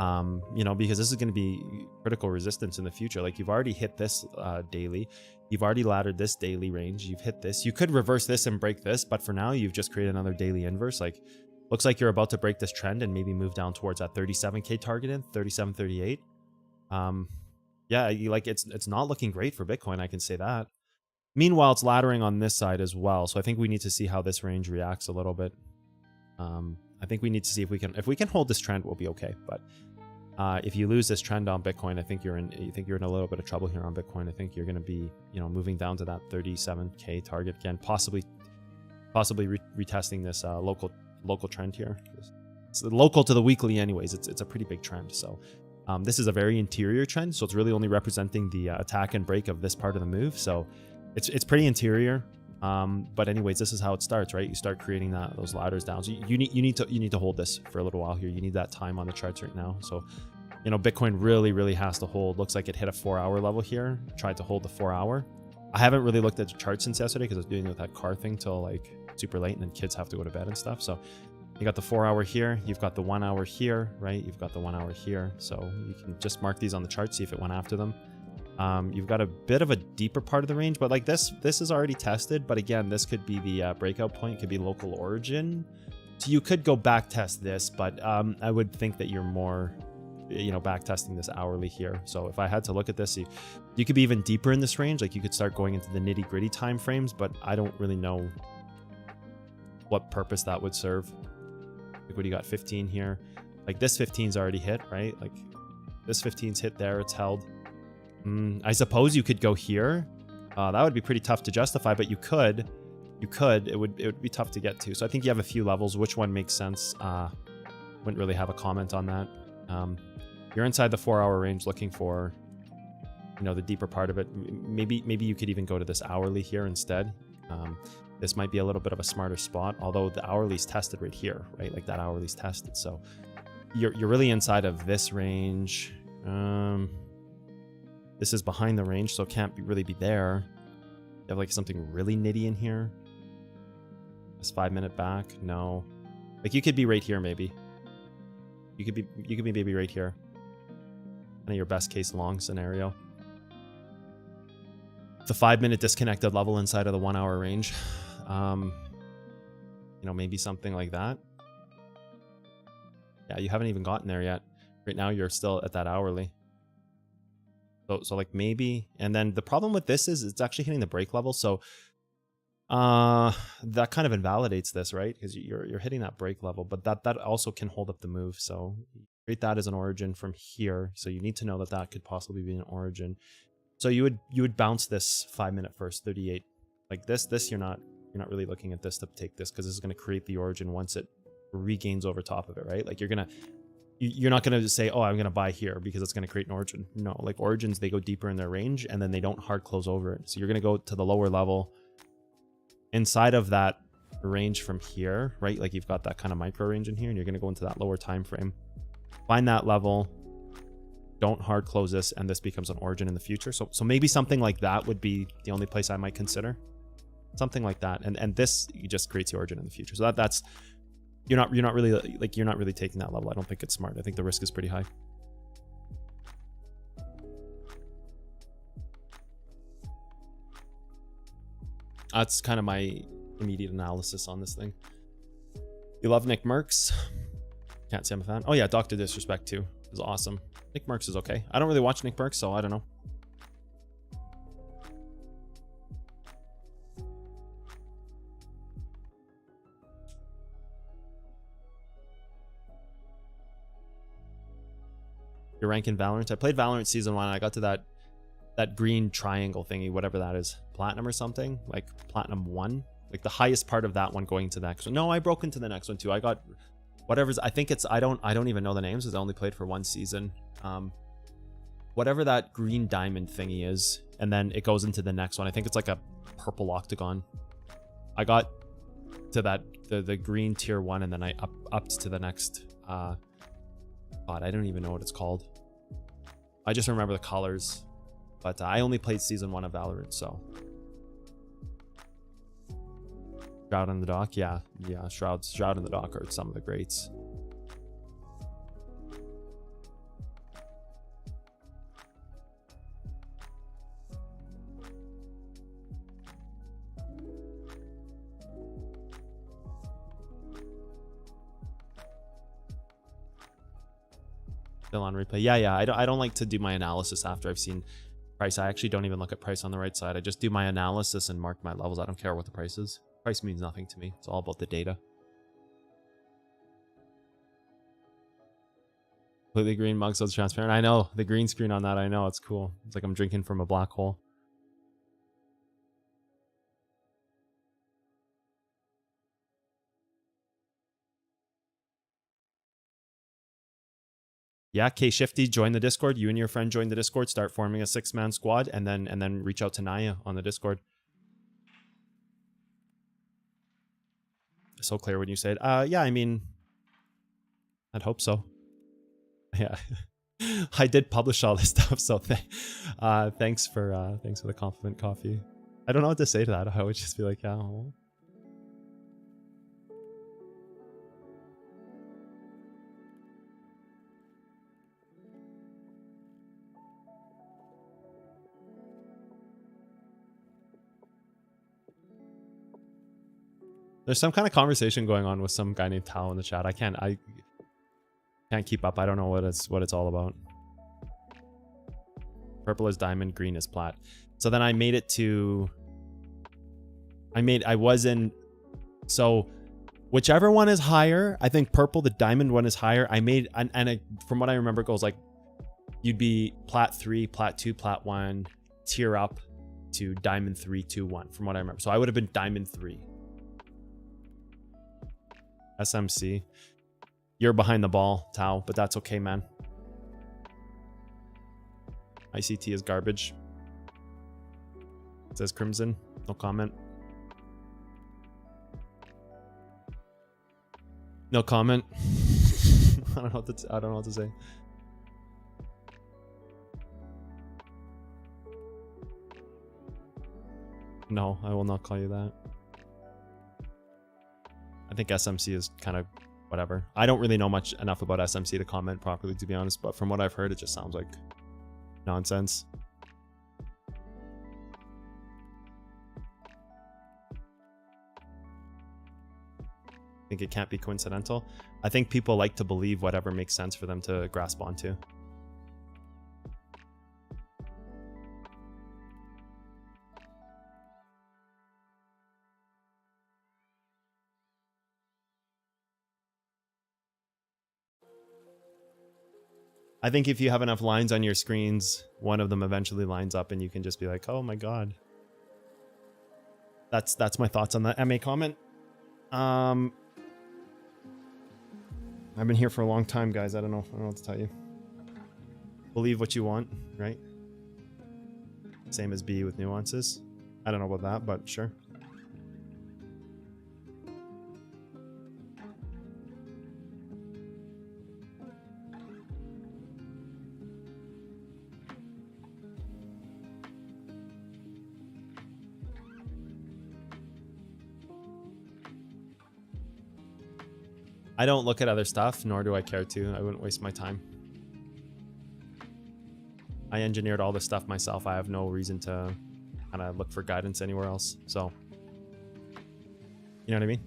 You know, because this is going to be critical resistance in the future. Like you've already hit this daily, you've already laddered this daily range, you've hit this. You could reverse this and break this, but for now you've just created another daily inverse. Like looks like you're about to break this trend and maybe move down towards that 37k target in 37, 38. Yeah, like it's not looking great for Bitcoin, I can say that. Meanwhile, it's laddering on this side as well, so I think we need to see how this range reacts a little bit. I think we need to see if we can hold this trend, we'll be okay. But if you lose this trend on Bitcoin, I think you're in a little bit of trouble here on Bitcoin. I think you're going to be, you know, moving down to that 37k target again, possibly retesting this local trend here. It's local to the weekly, anyways. It's a pretty big trend. So this is a very interior trend, so it's really only representing the attack and break of this part of the move. So it's pretty interior. But anyways, this is how it starts, right? You start creating those ladders down. So you need to hold this for a little while here. You need that time on the charts right now. So, you know, Bitcoin really has to hold. Looks like it hit a 4-hour level here. Tried to hold the 4-hour. I haven't really looked at the chart since yesterday because I was dealing with that car thing till like super late, and then kids have to go to bed and stuff. So you got the 4-hour here. You've got the 1 hour here, right? You've got the 1 hour here. So you can just mark these on the chart, see if it went after them. You've got a bit of a deeper part of the range, but like this is already tested. But again, this could be the breakout point, could be local origin. So you could go back test this, but I would think that you're more, you know, back testing this hourly here. So if I had to look at this, you could be even deeper in this range. Like you could start going into the nitty gritty time frames, but I don't really know what purpose that would serve. Like what do you got? 15 here. Like this 15's already hit, right? Like this 15's hit there, it's held. I suppose you could go here. That would be pretty tough to justify, but you could. It would be tough to get to. So I think you have a few levels. Which one makes sense? Wouldn't really have a comment on that. You're inside the 4-hour range looking for, you know, the deeper part of it. Maybe you could even go to this hourly here instead. This might be a little bit of a smarter spot, although the hourly's tested right here, right? Like that hourly's tested. So you're really inside of this range. This is behind the range, so it can't really be there. You have like something really nitty in here. This 5-minute back, no. Like you could be right here, maybe. You could be maybe right here. kind of your best case long scenario. The 5-minute disconnected level inside of the 1 hour range. You know, maybe something like that. Yeah, you haven't even gotten there yet. Right now you're still at that hourly. So like maybe, and then the problem with this is it's actually hitting the break level. So that kind of invalidates this, right? Because you're hitting that break level, but that also can hold up the move. So treat that as an origin from here. So you need to know that that could possibly be an origin. So you would bounce this 5-minute first 38 like this. You're not really looking at this to take this, because this is going to create the origin once it regains over top of it, right? Like you're not going to say, oh, I'm going to buy here because it's going to create an origin. No, like origins, they go deeper in their range and then they don't hard close over it. So you're going to go to the lower level inside of that range from here, right? Like you've got that kind of micro range in here, and you're going to go into that lower time frame, find that level, don't hard close this, and this becomes an origin in the future. So maybe something like that would be the only place I might consider. Something like that. And this just creates the origin in the future. So that's you're not really taking that level. I don't think it's smart. I think the risk is pretty high. That's kind of my immediate analysis on this thing. You love Nick Merckx? Can't say I'm a fan. Oh yeah, Dr. Disrespect too is awesome. Nick Merckx is okay. I don't really watch Nick Merckx, so I don't know. Your rank in Valorant? I played Valorant season 1. I got to that green triangle thingy, whatever that is, platinum or something, like platinum 1, like the highest part of that one going to the next one. No, I broke into the next one too. I got whatever's, I think it's, I don't even know the names because I only played for 1 season. Whatever that green diamond thingy is, and then it goes into the next one. I think it's like a purple octagon. I got to that the green tier 1, and then I upped to the next. God, I don't even know what it's called. I just remember the colors, but I only played season 1 of Valorant, so. Shroud in the Dock, yeah, Shroud in the Dock are some of the greats. Still on replay. Yeah. I don't like to do my analysis after I've seen price. I actually don't even look at price on the right side. I just do my analysis and mark my levels. I don't care what the price is. Price means nothing to me. It's all about the data. Completely green mug, so it's transparent. I know the green screen on that. I know it's cool. It's like I'm drinking from a black hole. Yeah, K-Shifty, join the Discord. You and your friend join the Discord. Start forming a 6-man squad, and then reach out to Naya on the Discord. So clear when you say it. Yeah, I mean, I'd hope so. Yeah, I did publish all this stuff, so thanks for the compliment, Coffee. I don't know what to say to that. I would just be like, yeah. Well. There's some kind of conversation going on with some guy named Tao in the chat. I can't keep up. I don't know what it's all about. Purple is diamond, green is plat. So then I made it to so whichever one is higher, I think purple, the diamond one is higher. From what I remember, it goes like you'd be plat 3, plat 2, plat 1, tier up to diamond 3, 2, 1, from what I remember. So I would have been diamond 3. SMC. You're behind the ball, Tao, but that's okay, man. ICT is garbage. It says Crimson. No comment. No comment. I don't know what to say. No, I will not call you that. I think SMC is kind of whatever. I don't really know enough about SMC to comment properly, to be honest, but from what I've heard, it just sounds like nonsense. I think it can't be coincidental. I think people like to believe whatever makes sense for them to grasp onto. I think if you have enough lines on your screens, one of them eventually lines up and you can just be like, oh my God. That's my thoughts on that MA comment. I've been here for a long time, guys. I don't know what to tell you. Believe what you want, right? Same as B with nuances. I don't know about that, but sure. I don't look at other stuff, nor do I care to. I wouldn't waste my time. I engineered all this stuff myself. I have no reason to kind of look for guidance anywhere else. So, you know what I mean?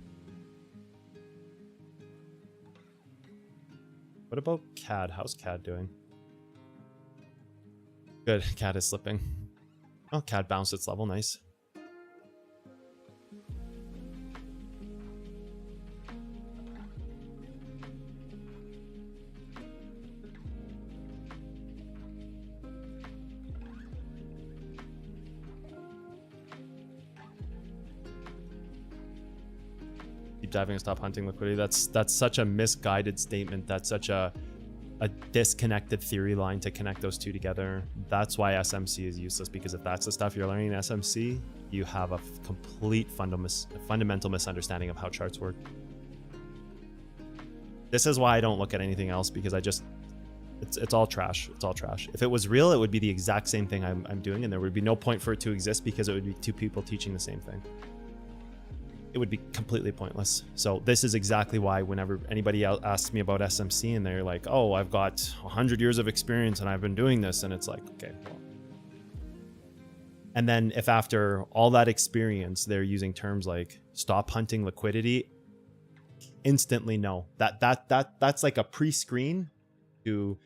What about CAD? How's CAD doing? Good. CAD is slipping. Oh, CAD bounced its level. Nice. Keep diving and stop hunting liquidity. That's such a misguided statement. That's such a disconnected theory line to connect those two together. That's why SMC is useless, because if that's the stuff you're learning in SMC, you have a complete fundamental misunderstanding of how charts work. This is why I don't look at anything else, because it's all trash. It's all trash. If it was real, it would be the exact same thing I'm doing, and there would be no point for it to exist, because it would be two people teaching the same thing. It would be completely pointless. So this is exactly why whenever anybody else asks me about SMC and they're like, oh, I've got 100 years of experience and I've been doing this, and it's like, okay, well. And then if after all that experience they're using terms like stop hunting liquidity, instantly no. That's like a pre-screen to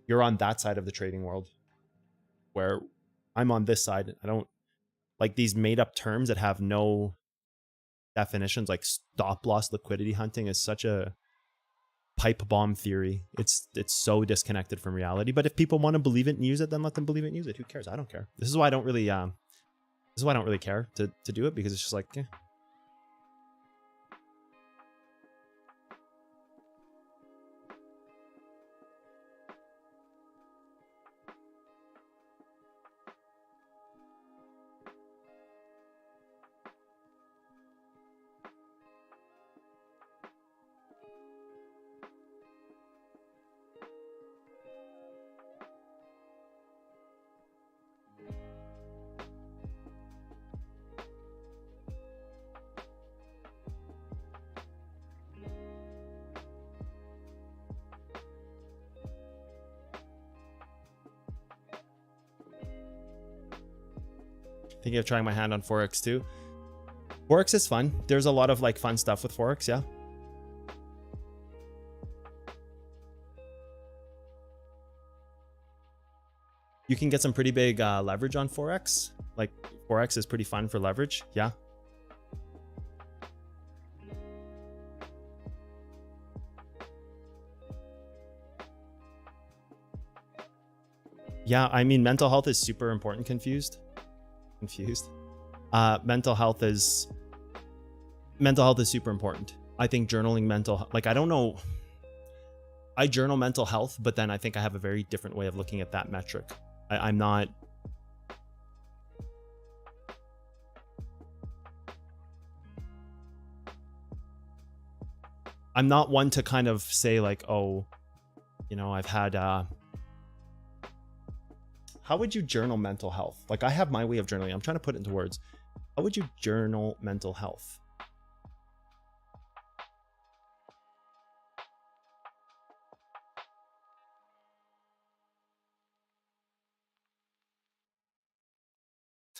you're on that side of the trading world, where I'm on this side. I don't like these made up terms that have no definitions. Like stop loss liquidity hunting is such a pipe bomb theory. It's so disconnected from reality. But if people want to believe it and use it, then let them believe it and use it. Who cares? I don't care. This is why I don't really care to do it, because it's just like, eh. Thinking of trying my hand on Forex too. Forex is fun. There's a lot of like fun stuff with Forex, yeah. You can get some pretty big leverage on Forex. Like Forex is pretty fun for leverage, yeah. Yeah, I mean, mental health is super important. Confused. Mental health is super important. I think journaling I don't know. I journal mental health, but then I think I have a very different way of looking at that metric. I'm not one to kind of say like, oh, you know, I've had how would you journal mental health? Like I have my way of journaling. I'm trying to put it into words. How would you journal mental health?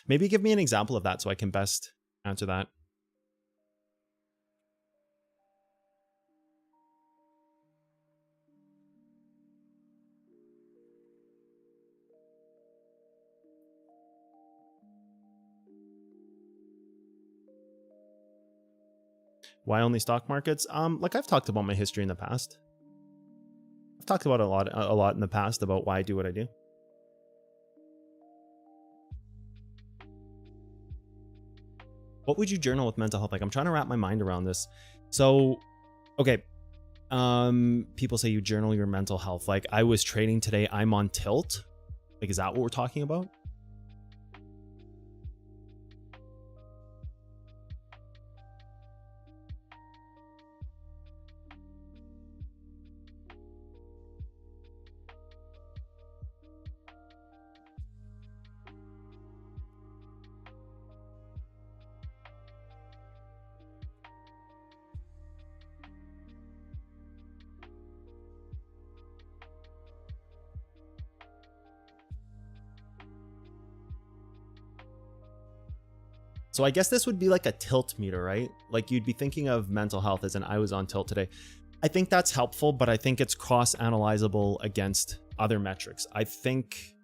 Maybe give me an example of that so I can best answer that. Why only stock markets? Like I've talked about my history in the past. I've talked about a lot in the past about why I do what I do. What would you journal with mental health? Like I'm trying to wrap my mind around this. So, okay. People say you journal your mental health. Like I was trading today, I'm on tilt. Like, is that what we're talking about? So I guess this would be like a tilt meter, right? Like you'd be thinking of mental health as in I was on tilt today. I think that's helpful, but I think it's cross-analyzable against other metrics. I think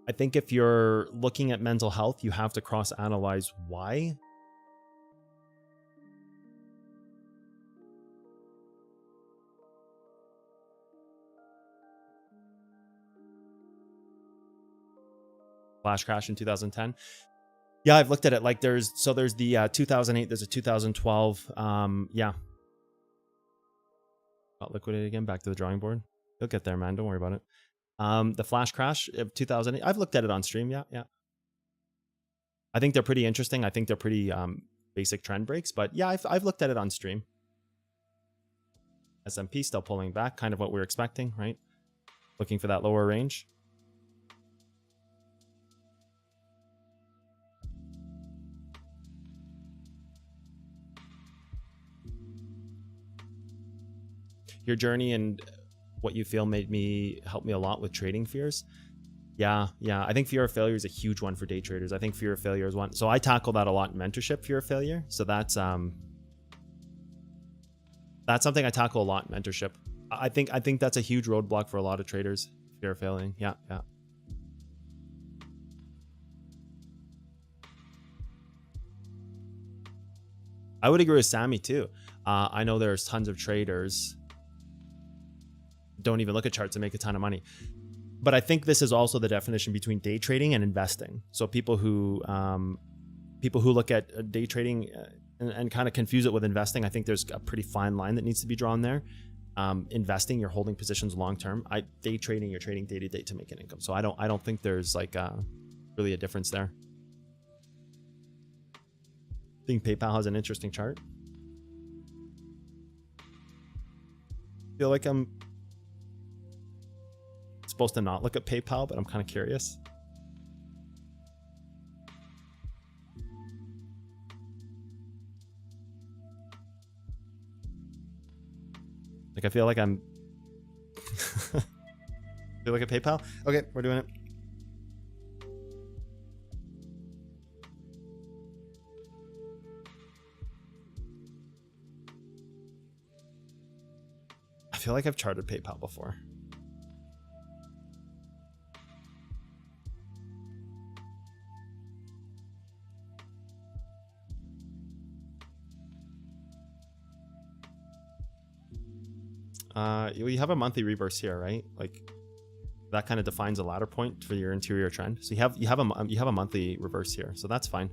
if you're looking at mental health, you have to cross-analyze why. Flash crash in 2010. Yeah, I've looked at it. Like there's the 2008, there's a 2012. Yeah. Got liquidated again, back to the drawing board. You'll get there, man. Don't worry about it. The flash crash of 2008. I've looked at it on stream. Yeah. I think they're pretty interesting. I think they're pretty basic trend breaks, but yeah, I've looked at it on stream. S&P still pulling back, kind of what we're expecting, right? Looking for that lower range. Your journey and what you feel helped me a lot with trading fears. Yeah. I think fear of failure is a huge one for day traders. I think fear of failure is one. So I tackle that a lot in mentorship, fear of failure. So that's something I tackle a lot in mentorship. I think that's a huge roadblock for a lot of traders, fear of failing. Yeah. I would agree with Sammy too. I know there's tons of traders don't even look at charts and make a ton of money. But I think this is also the definition between day trading and investing. So people who look at day trading and kind of confuse it with investing, I think there's a pretty fine line that needs to be drawn there. Investing, you're holding positions long term. Day trading, you're trading day to day to make an income. So I don't think there's like really a difference there. I think PayPal has an interesting chart. I feel like I'm supposed to not look at PayPal, but I'm kind of curious. Like I feel like I'm feel like a PayPal. Okay, we're doing it. I feel like I've charted PayPal before. You have a monthly reverse here, right? Like that kind of defines a ladder point for your interior trend. So you have a monthly reverse here, so that's fine.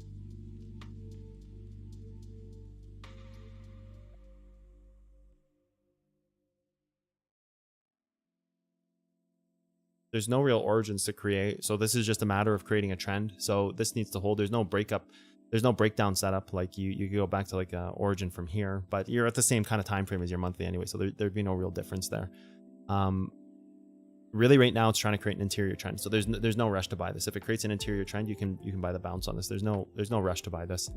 There's no real origins to create, so this is just a matter of creating a trend. So this needs to hold. There's no breakup. There's no breakdown setup. Like you could go back to like a origin from here, but you're at the same kind of time frame as your monthly anyway, so there'd be no real difference there. Really right now it's trying to create an interior trend, so there's no rush to buy this. If it creates an interior trend, you can buy the bounce on this. There's no rush to buy this.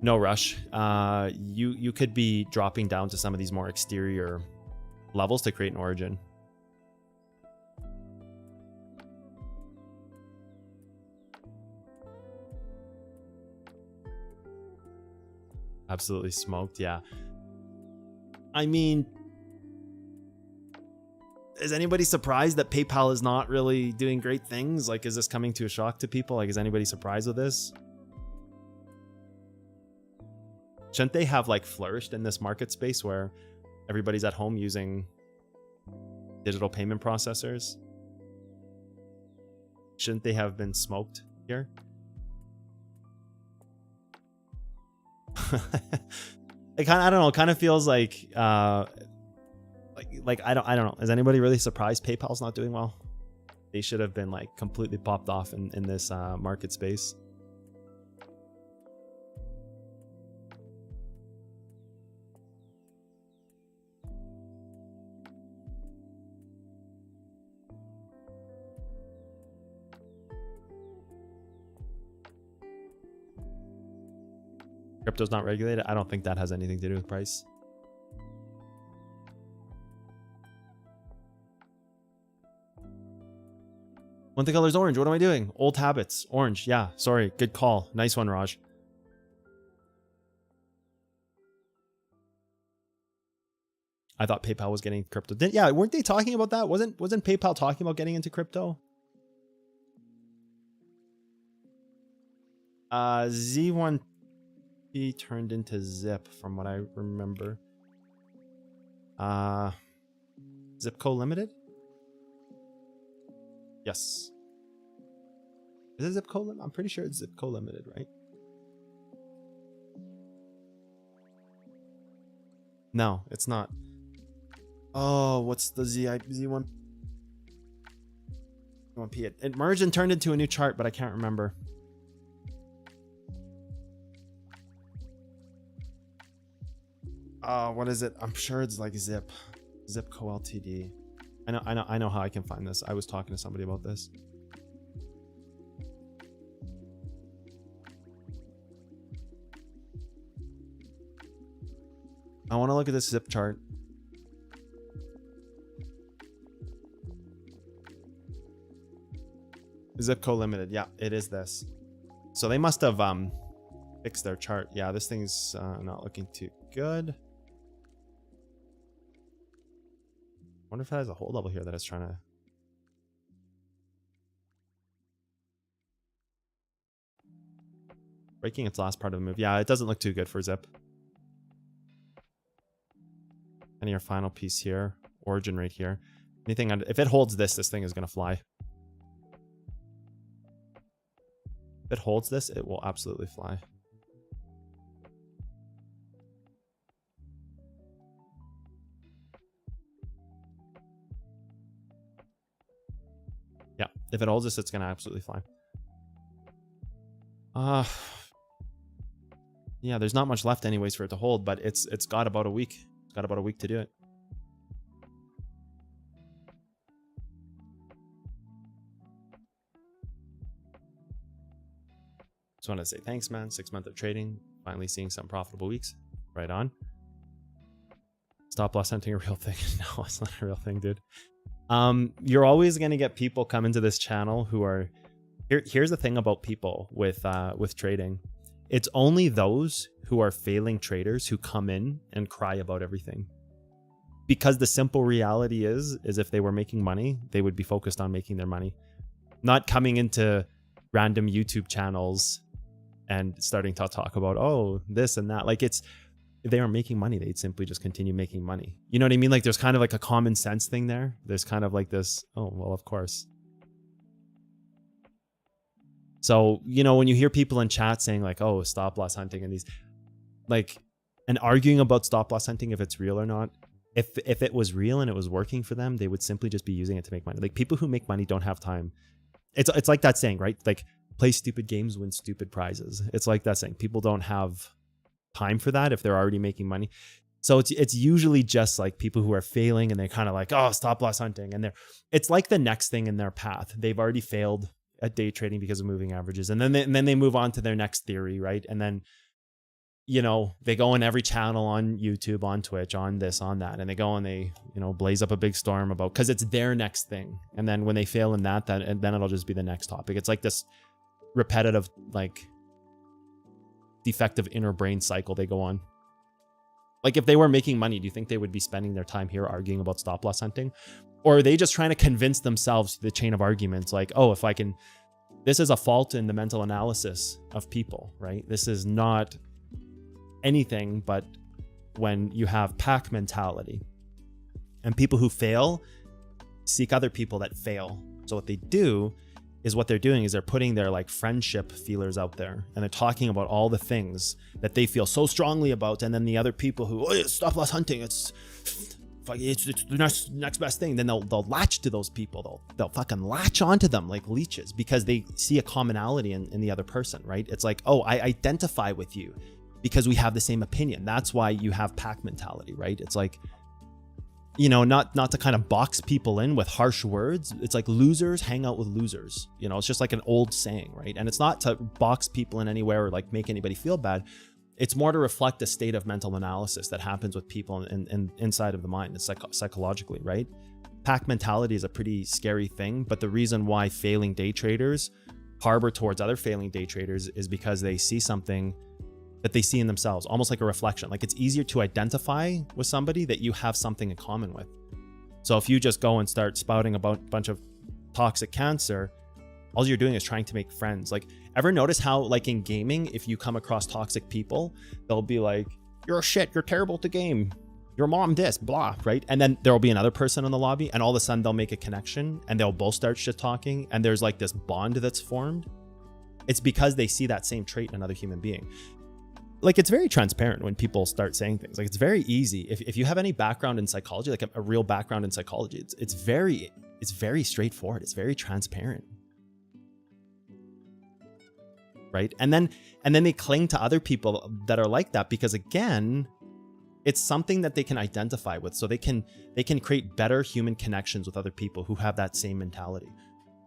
No rush. You could be dropping down to some of these more exterior levels to create an origin. Absolutely smoked. Yeah. I mean, is anybody surprised that PayPal is not really doing great things? Like, is this coming to a shock to people? Like, is anybody surprised with this? Shouldn't they have like flourished in this market space where everybody's at home using digital payment processors? Shouldn't they have been smoked here? It kind of, I don't know, it kind of feels like I don't know. Is anybody really surprised PayPal's not doing well? They should have been like completely popped off in this market space. Crypto's not regulated. I don't think that has anything to do with price. One the color's orange. What am I doing? Old habits. Orange. Yeah. Sorry. Good call. Nice one, Raj. I thought PayPal was getting crypto. Yeah, weren't they talking about that? Wasn't PayPal talking about getting into crypto? Z1P turned into Zip from what I remember. Zipco Limited? Yes. Is it Zipco Limited? I'm pretty sure it's Zipco Limited, right? No, it's not. Oh, what's the Z1P? It merged and turned into a new chart, but I can't remember. What is it? I'm sure it's like Zipco Ltd. I know how I can find this. I was talking to somebody about this. I want to look at this Zip chart. Zipco Limited. Yeah, it is this. So they must have fixed their chart. Yeah, this thing's not looking too good. I wonder if it has a hold level here that it's trying to... Breaking its last part of the move. Yeah, it doesn't look too good for Zip. And your final piece here. Origin right here. Anything under... If it holds this thing is going to fly. If it holds this, it will absolutely fly. Yeah, if it holds this, it's going to absolutely fly. Yeah, there's not much left anyways for it to hold, but it's got about a week. It's got about a week to do it. Just want to say thanks, man. 6 months of trading. Finally seeing some profitable weeks. Right on. Stop loss hunting a real thing? No, it's not a real thing, dude. You're always going to get people come into this channel who are... Here's the thing about people with trading. It's only those who are failing traders who come in and cry about everything. Because the simple reality is if they were making money, they would be focused on making their money. Not coming into random YouTube channels and starting to talk about, oh, this and that. Like, it's... If they aren't making money, they'd simply just continue making money. You know what I mean? Like, there's kind of like a common sense thing there. There's kind of like this, oh, well, of course. So, you know, when you hear people in chat saying like, oh, stop loss hunting and these, like, and arguing about stop loss hunting, if it's real or not, if it was real and it was working for them, they would simply just be using it to make money. Like, people who make money don't have time. It's like that saying, right? Like, play stupid games, win stupid prizes. It's like that saying. People don't have time for that if they're already making money. So it's usually just like people who are failing and they're kind of like, oh, stop loss hunting, and it's like the next thing in their path. They've already failed at day trading because of moving averages, and then they move on to their next theory, right? And then, you know, they go in every channel on YouTube, on Twitch, on this, on that, and they go and they, you know, blaze up a big storm about, because it's their next thing. And then when they fail in that, and then it'll just be the next topic. It's like this repetitive, like, defective inner brain cycle they go on. Like if they were making money, do you think they would be spending their time here arguing about stop loss hunting? Or are they just trying to convince themselves through the chain of arguments like, oh, if I can, this is a fault in the mental analysis of people, right? This is not anything but when you have pack mentality. And people who fail seek other people that fail. So what they do is what they're doing is they're putting their like friendship feelers out there, and they're talking about all the things that they feel so strongly about. And then the other people who, oh, stop loss hunting, it's the next best thing. Then they'll latch to those people. They'll fucking latch onto them like leeches because they see a commonality in the other person, right? It's like, oh, I identify with you because we have the same opinion. That's why you have pack mentality, right? It's like, you know, not to kind of box people in with harsh words. It's like losers hang out with losers. You know, it's just like an old saying, right? And it's not to box people in anywhere or like make anybody feel bad. It's more to reflect a state of mental analysis that happens with people in inside of the mind. It's psychologically, right? Pack mentality is a pretty scary thing, but the reason why failing day traders harbor towards other failing day traders is because they see something that they see in themselves, almost like a reflection. Like it's easier to identify with somebody that you have something in common with. So if you just go and start spouting about a bunch of toxic cancer, all you're doing is trying to make friends. Like, ever notice how like in gaming, if you come across toxic people, they'll be like, you're a shit, you're terrible at the game, your mom this, blah, right? And then there'll be another person in the lobby and all of a sudden they'll make a connection and they'll both start shit talking and there's like this bond that's formed. It's because they see that same trait in another human being. Like it's very transparent when people start saying things. Like it's very easy. If you have any background in psychology, like a real background in psychology, it's very straightforward. It's very transparent. Right? And then they cling to other people that are like that because again, it's something that they can identify with. So they can create better human connections with other people who have that same mentality.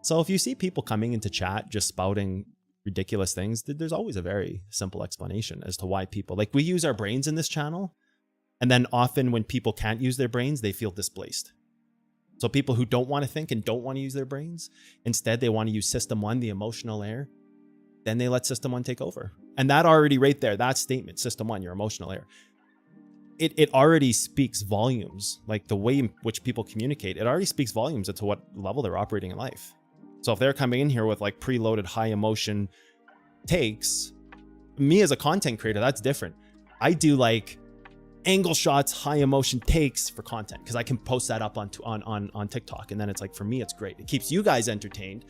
So if you see people coming into chat just spouting ridiculous things, there's always a very simple explanation as to why people, like we use our brains in this channel. And then often when people can't use their brains, they feel displaced. So people who don't want to think and don't want to use their brains, instead they want to use system one, the emotional layer. Then they let system one take over. And that already right there, that statement, system one, your emotional layer, it already speaks volumes. Like the way in which people communicate, it already speaks volumes as to what level they're operating in life. So if they're coming in here with like preloaded high emotion takes, me as a content creator, that's different. I do like angle shots, high emotion takes for content because I can post that up on TikTok. And then it's like, for me, it's great. It keeps you guys entertained.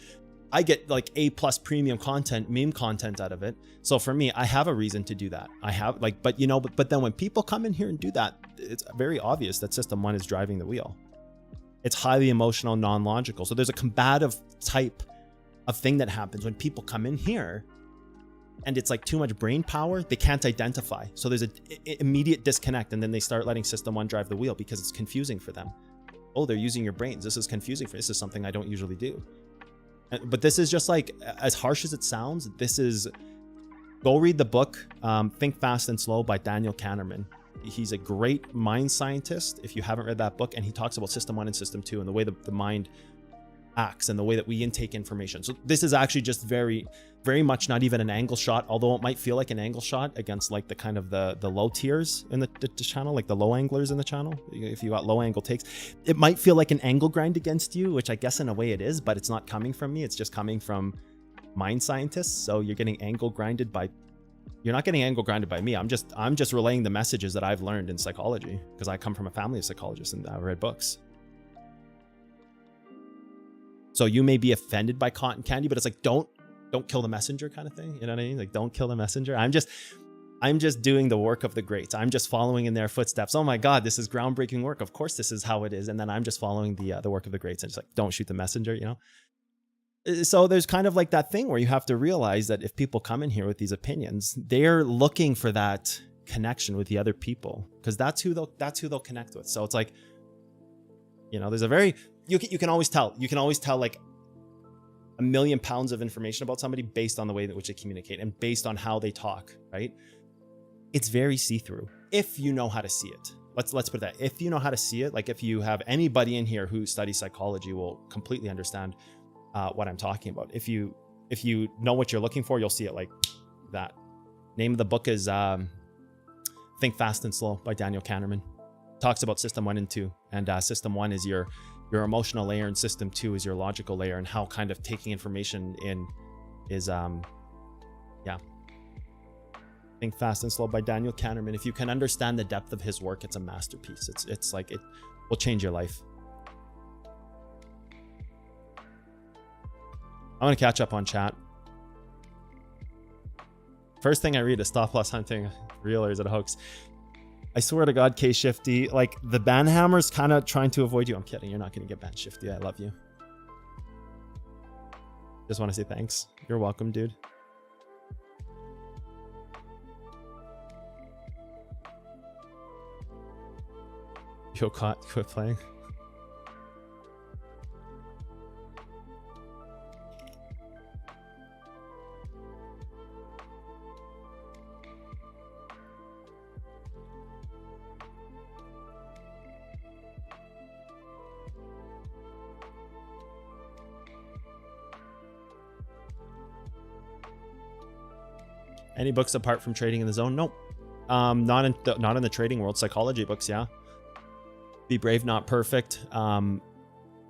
I get like A+ premium content, meme content out of it. So for me, I have a reason to do that. I have like, but you know, but then when people come in here and do that, it's very obvious that system one is driving the wheel. It's highly emotional, non-logical. So there's a combative type of thing that happens when people come in here and it's like too much brain power. They can't identify. So there's an immediate disconnect. And then they start letting system one drive the wheel because it's confusing for them. Oh, they're using your brains. This is confusing for me. This is something I don't usually do. But this is just like, as harsh as it sounds, this is, go read the book, Think Fast and Slow by Daniel Kahneman. He's a great mind scientist if you haven't read that book, and he talks about system one and system two and the way the mind acts and the way that we intake information. So this is actually just very, very much not even an angle shot, although it might feel like an angle shot against like the kind of the low tiers in the channel, like the low anglers in the channel. If you got low angle takes, it might feel like an angle grind against you, which I guess in a way it is, but it's not coming from me. It's just coming from mind scientists. So you're getting angle grinded by, you're not getting angle grinded by me. I'm just relaying the messages that I've learned in psychology because I come from a family of psychologists and I've read books. So you may be offended by cotton candy, but it's like, don't kill the messenger kind of thing. You know what I mean? Like, don't kill the messenger. I'm just doing the work of the greats. I'm just following in their footsteps. Oh my God, this is groundbreaking work. Of course, this is how it is. And then I'm just following the work of the greats and just like, don't shoot the messenger, you know? So there's kind of like that thing where you have to realize that if people come in here with these opinions, they're looking for that connection with the other people because that's who they'll connect with. So it's like, you know, there's a very, you can always tell like 1 million pounds of information about somebody based on the way in which they communicate and based on how they talk, right? It's very see-through if you know how to see it. Let's put it that. If you know how to see it, like if you have anybody in here who studies psychology will completely understand what I'm talking about. If you know what you're looking for, you'll see it like that. Name of the book is Think Fast and Slow by Daniel Kahneman. Talks about system 1 and 2, and system 1 is your emotional layer, and system 2 is your logical layer, and how kind of taking information in is Think Fast and Slow by Daniel Kahneman. If you can understand the depth of his work, it's a masterpiece. It's like, it will change your life. I'm gonna catch up on chat. First thing I read is stop loss hunting, real or is it a hoax? I swear to God, K Shifty, like the ban hammer's kind of trying to avoid you. I'm kidding, you're not gonna get banned, Shifty. I love you. Just want to say thanks. You're welcome, dude. Yo, quit playing. Any books apart from Trading in the Zone? Nope. Not in the trading world. Psychology books, yeah. Be Brave, Not Perfect.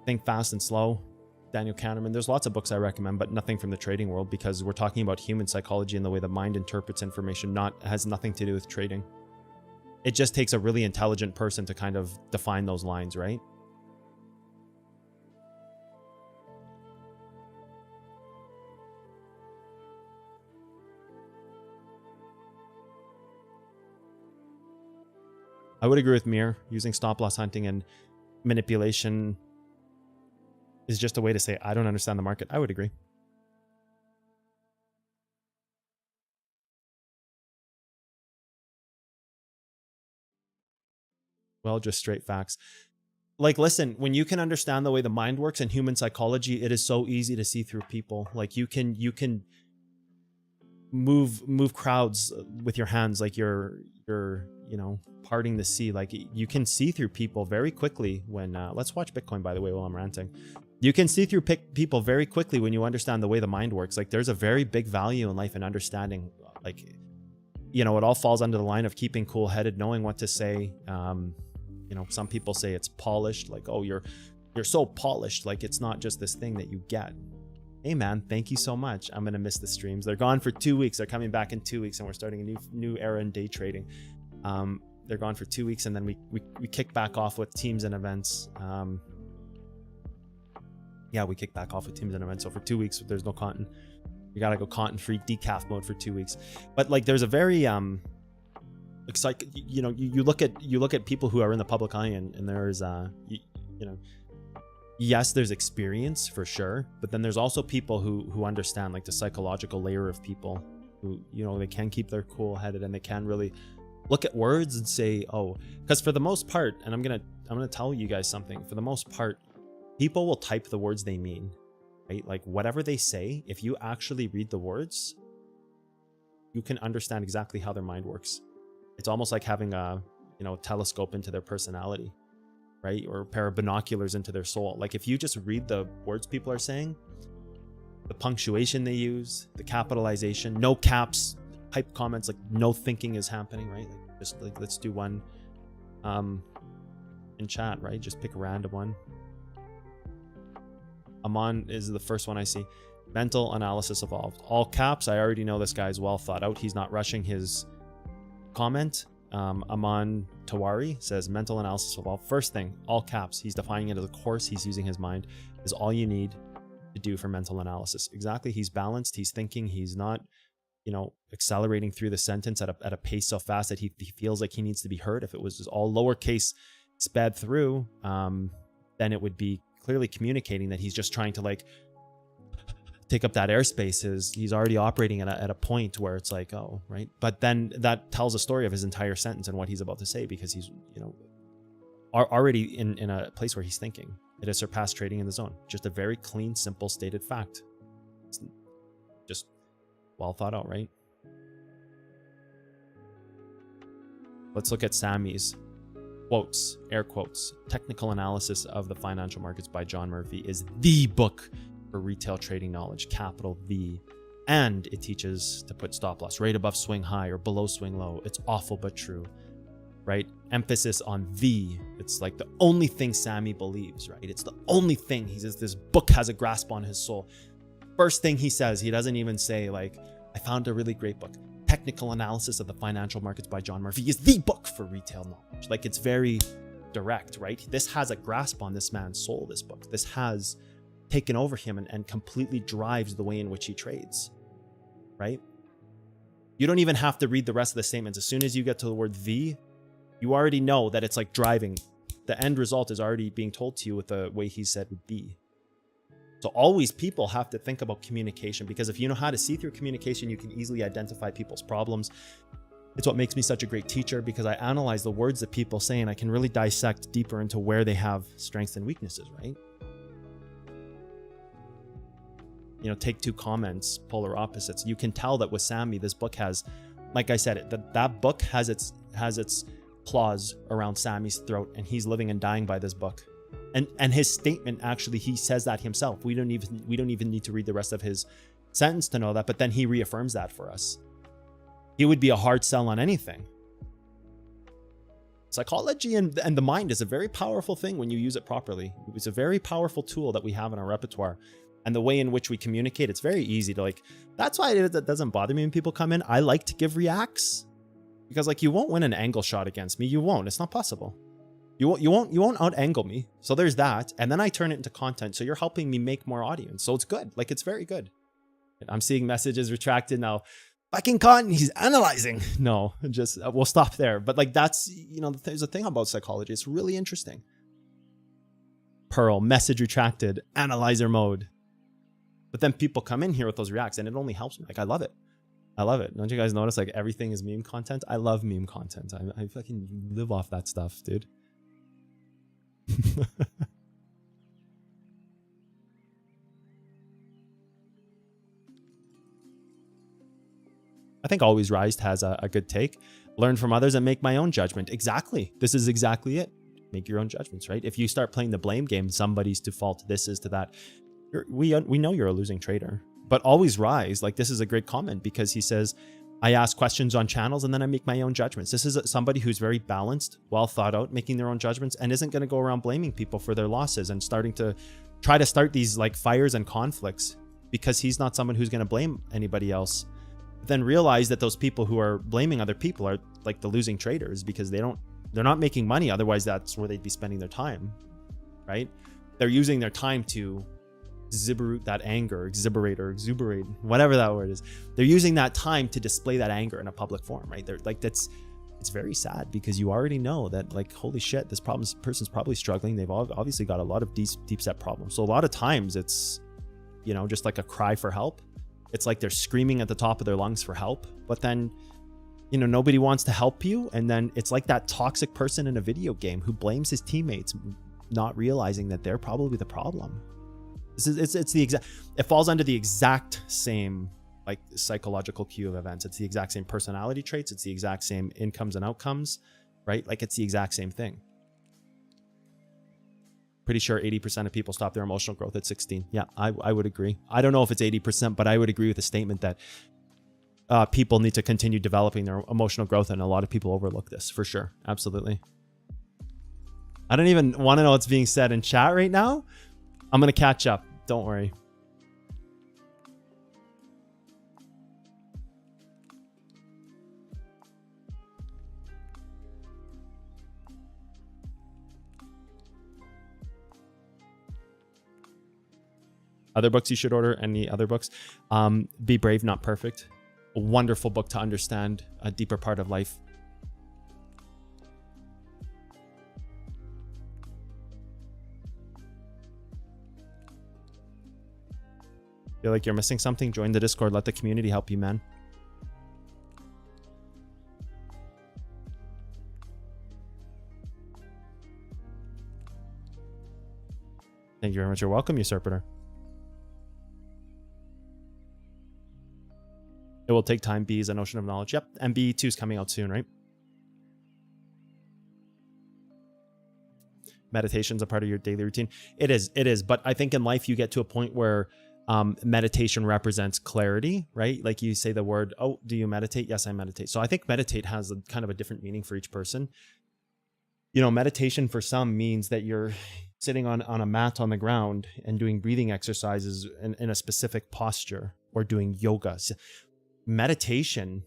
Think Fast and Slow. Daniel Kahneman. There's lots of books I recommend, but nothing from the trading world, because we're talking about human psychology and the way the mind interprets information. Has nothing to do with trading. It just takes a really intelligent person to kind of define those lines, right? I would agree with Mir. Using stop loss hunting and manipulation is just a way to say, I don't understand the market. I would agree. Well, just straight facts. Like, listen, when you can understand the way the mind works and human psychology, it is so easy to see through people. Like you can move crowds with your hands, like you're parting the sea. Like you can see through people very quickly when let's watch Bitcoin, by the way, while I'm ranting. You can see through people very quickly when you understand the way the mind works. Like there's a very big value in life in understanding, like, it all falls under the line of keeping cool headed, knowing what to say. Some people say it's polished, like, oh, you're so polished, like it's not just this thing that you get. Hey man, thank you so much. I'm gonna miss the streams. They're gone for 2 weeks. They're coming back in 2 weeks, and we're starting a new era in day trading. They're gone for 2 weeks, and then we kick back off with teams and events. We kick back off with teams and events. So for 2 weeks, there's no content. You gotta go content-free decaf mode for 2 weeks. But like, there's a very like, you look at people who are in the public eye, and there's yes, there's experience for sure, but then there's also people who understand, like, the psychological layer of people who, they can keep their cool headed, and they can really look at words and say, oh, because for the most part, and I'm gonna tell you guys something, for the most part, people will type the words they mean, right? Like whatever they say, if you actually read the words, you can understand exactly how their mind works. It's almost like having a telescope into their personality, right? Or a pair of binoculars into their soul. Like if you just read the words people are saying, the punctuation they use, the capitalization, no caps, hype comments, like no thinking is happening, right? Like just like, let's do one in chat, right? Just pick a random one. Amon is the first one I see. Mental analysis evolved. All caps. I already know this guy's well thought out. He's not rushing his comment. Aman Tawari says mental analysis evolved. First thing, all caps. He's defining it as a course. He's using his mind. Is all you need to do for mental analysis. Exactly. He's balanced. He's thinking. He's not, accelerating through the sentence at a pace so fast that he feels like he needs to be heard. If it was just all lowercase sped through, then it would be clearly communicating that he's just trying to like take up that airspace. He's already operating at a point where it's like, oh, right. But then that tells a story of his entire sentence and what he's about to say, because he's, already in a place where he's thinking. It has surpassed trading in the zone. Just a very clean, simple stated fact. It's just well thought out, right? Let's look at Sammy's quotes, air quotes. Technical Analysis of the Financial Markets by John Murphy is the book for retail trading knowledge, capital V. And it teaches to put stop loss right above swing high or below swing low. It's awful but true, right? Emphasis on the. It's like the only thing Sammy believes, right? It's the only thing. He says this book has a grasp on his soul. First thing he says, he doesn't even say like, I found a really great book. Technical Analysis of the Financial Markets by John Murphy is the book for retail knowledge. Like, it's very direct, right? This has a grasp on this man's soul, this book. This has taken over him and completely drives the way in which he trades, right? You don't even have to read the rest of the statements. As soon as you get to the word the, you already know that it's like driving. The end result is already being told to you with the way he said would be. So always people have to think about communication, because if you know how to see through communication, you can easily identify people's problems. It's what makes me such a great teacher, because I analyze the words that people say and I can really dissect deeper into where they have strengths and weaknesses, right? You know, take two comments, polar opposites. You can tell that with Sammy, this book has, like I said, that book has its claws around Sammy's throat, and he's living and dying by this book. And his statement, actually, he says that himself. We don't even need to read the rest of his sentence to know that, but then he reaffirms that for us. He would be a hard sell on anything. Psychology and the mind is a very powerful thing when you use it properly. It's a very powerful tool that we have in our repertoire. And the way in which we communicate, it's very easy to like, that's why it doesn't bother me when people come in. I like to give reacts, because like, you won't win an angle shot against me. You won't. It's not possible. You won't out angle me. So there's that. And then I turn it into content. So you're helping me make more audience. So it's good. Like, it's very good. I'm seeing messages retracted now. Fucking cotton, he's analyzing. No, just we'll stop there. But like, that's, you know, there's a thing about psychology. It's really interesting. Pearl, message retracted, analyzer mode. But then people come in here with those reacts and it only helps me. Like, I love it. I love it. Don't you guys notice like everything is meme content? I love meme content. I fucking live off that stuff, dude. I think Always Rise has a good take. Learn from others and make my own judgment. Exactly. This is exactly it. Make your own judgments, right? If you start playing the blame game, somebody's to fault, this is to that. We know you're a losing trader. But Always Rise, like, this is a great comment, because he says, I ask questions on channels and then I make my own judgments. This is somebody who's very balanced, well thought out, making their own judgments, and isn't going to go around blaming people for their losses and starting to try to start these like fires and conflicts, because he's not someone who's going to blame anybody else. But then realize that those people who are blaming other people are like the losing traders, because they're not making money. Otherwise, that's where they'd be spending their time, right? They're using their time to exuberate that anger, exuberate, whatever that word is. They're using that time to display that anger in a public forum, right? They're like, it's very sad, because you already know that, like, holy shit, this person's probably struggling. They've obviously got a lot of deep set problems. So a lot of times it's, you know, just like a cry for help. It's like they're screaming at the top of their lungs for help, but then, you know, nobody wants to help you. And then it's like that toxic person in a video game who blames his teammates, not realizing that they're probably the problem. It falls under the exact same like psychological queue of events. It's the exact same personality traits. It's the exact same incomes and outcomes, right? Like, it's the exact same thing. Pretty sure 80% of people stop their emotional growth at 16. Yeah, I would agree. I don't know if it's 80%, but I would agree with the statement that people need to continue developing their emotional growth, and a lot of people overlook this, for sure. Absolutely. I don't even want to know what's being said in chat right now. I'm going to catch up. Don't worry. Other books you should order, any other books? Be Brave, Not Perfect. A wonderful book to understand a deeper part of life. Feel like you're missing something? Join the Discord. Let the community help you, man. Thank you very much. You're welcome, usurper. It will take time. B is an ocean of knowledge. Yep. And B2 is coming out soon, right? Meditation's a part of your daily routine. It is. But I think in life you get to a point where meditation represents clarity, right? Like you say the word, oh, do you meditate? Yes, I meditate. So I think meditate has a kind of a different meaning for each person. You know, meditation for some means that you're sitting on a mat on the ground and doing breathing exercises in a specific posture, or doing yoga. So meditation,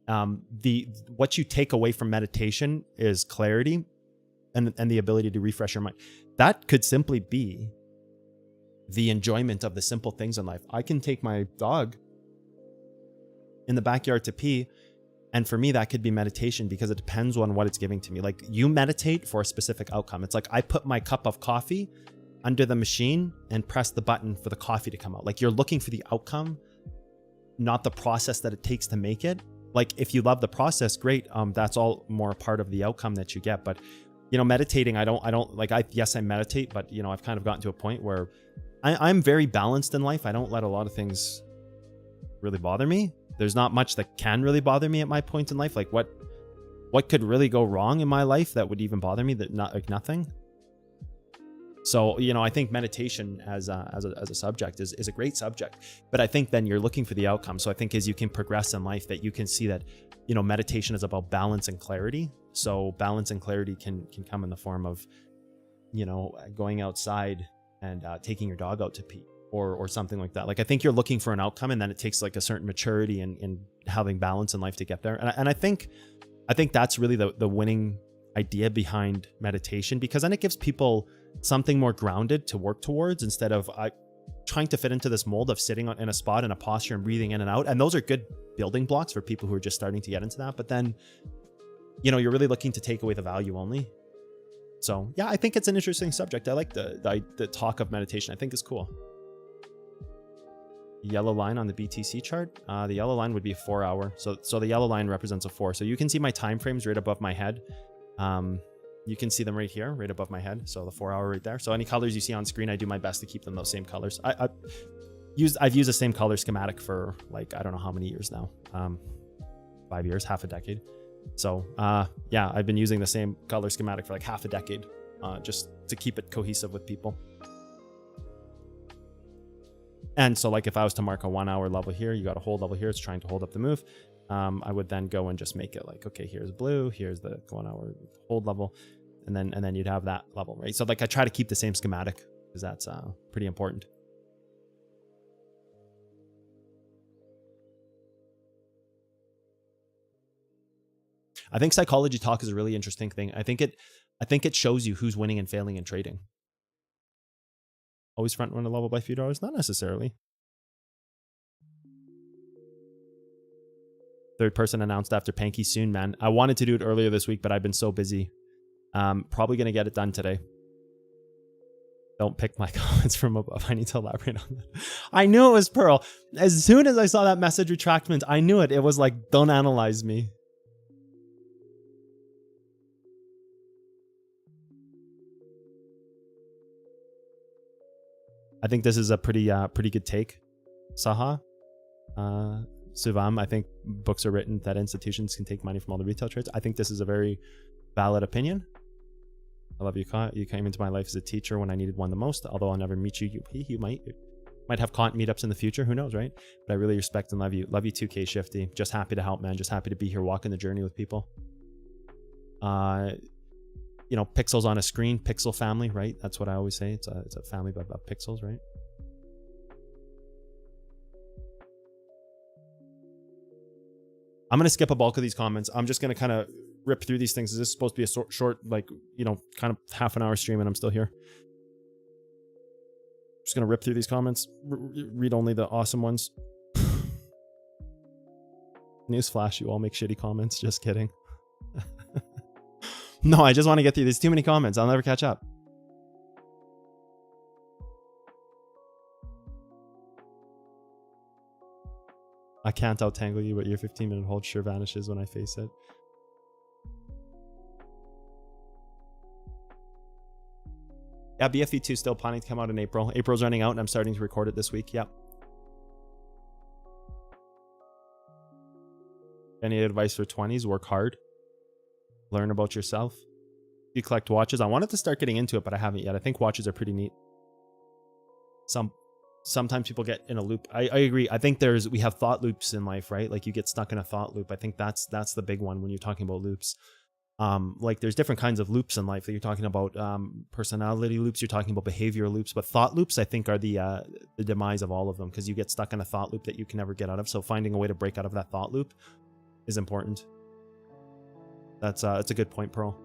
what you take away from meditation is clarity and the ability to refresh your mind. That could simply be the enjoyment of the simple things in life. I can take my dog in the backyard to pee, and for me, that could be meditation, because it depends on what it's giving to me. Like, you meditate for a specific outcome. It's like I put my cup of coffee under the machine and press the button for the coffee to come out. Like, you're looking for the outcome, not the process that it takes to make it. Like, if you love the process, great. That's all more a part of the outcome that you get. But, you know, meditating, yes, I meditate, but, you know, I've kind of gotten to a point where I'm very balanced in life. I don't let a lot of things really bother me. There's not much that can really bother me at my point in life. Like, what could really go wrong in my life that would even bother me? That nothing. So, you know, I think meditation as a subject is a great subject, but I think then you're looking for the outcome. So I think as you can progress in life, that you can see that, you know, meditation is about balance and clarity. So balance and clarity can come in the form of, you know, going outside and taking your dog out to pee, or something like that. Like, I think you're looking for an outcome, and then it takes like a certain maturity and having balance in life to get there. And I think that's really the winning idea behind meditation, because then it gives people something more grounded to work towards, instead of trying to fit into this mold of sitting in a spot in a posture and breathing in and out. And those are good building blocks for people who are just starting to get into that. But then, you know, you're really looking to take away the value only. So yeah, I think it's an interesting subject. I like the talk of meditation. I think it's cool. Yellow line on the BTC chart. The yellow line would be a 4 hour. So the yellow line represents a 4. So you can see my time frames right above my head. You can see them right here, right above my head. So the 4 hour right there. So any colors you see on screen, I do my best to keep them those same colors. I've used the same color schematic for, like, I don't know how many years now. 5 years, half a decade. So yeah, I've been using the same color schematic for like half a decade, just to keep it cohesive with people. And so, like, if I was to mark a 1 hour level here, you got a hold level here, it's trying to hold up the move. I would then go and just make it like, okay, here's blue, here's the 1 hour hold level, and then you'd have that level, right? So like, I try to keep the same schematic, because that's pretty important. I think psychology talk is a really interesting thing. I think it shows you who's winning and failing in trading. Always front run a level by a few dollars? Not necessarily. Third person announced after Panky soon, man. I wanted to do it earlier this week, but I've been so busy. Probably going to get it done today. Don't pick my comments from above. I need to elaborate on that. I knew it was Pearl. As soon as I saw that message retractment, I knew it. It was like, don't analyze me. I think this is a pretty good take, Saha. Suvam, I think books are written that institutions can take money from all the retail trades. I think this is a very valid opinion. I love you. You came into my life as a teacher when I needed one the most. Although I'll never meet you, you might have Kant meetups in the future. Who knows, right? But I really respect and love you. Love you too, K Shifty. Just happy to help, man. Just happy to be here, walking the journey with people. You know, pixels on a screen, pixel family, right? That's what I always say. It's a family of pixels, right? I'm going to skip a bulk of these comments. I'm just going to kind of rip through these things. This is supposed to be a short, like, you know, kind of half an hour stream, and I'm still here. Just going to rip through these comments, read only the awesome ones. Newsflash, you all make shitty comments. Just kidding. No, I just want to get through. There's too many comments. I'll never catch up. I can't out-tangle you, but your 15-minute hold sure vanishes when I face it. Yeah, BFE2 still planning to come out in April. April's running out, and I'm starting to record it this week. Yep. Any advice for 20s? Work hard. Learn about yourself. You collect watches. I wanted to start getting into it, but I haven't yet. I think watches are pretty neat. Some sometimes people get in a loop. I agree. I think we have thought loops in life, right? Like you get stuck in a thought loop. I think that's the big one when you're talking about loops. Like there's different kinds of loops in life that you're talking about, personality loops, you're talking about behavior loops, but thought loops, I think, are the demise of all of them, because you get stuck in a thought loop that you can never get out of. So finding a way to break out of that thought loop is important. That's a good point, Pearl.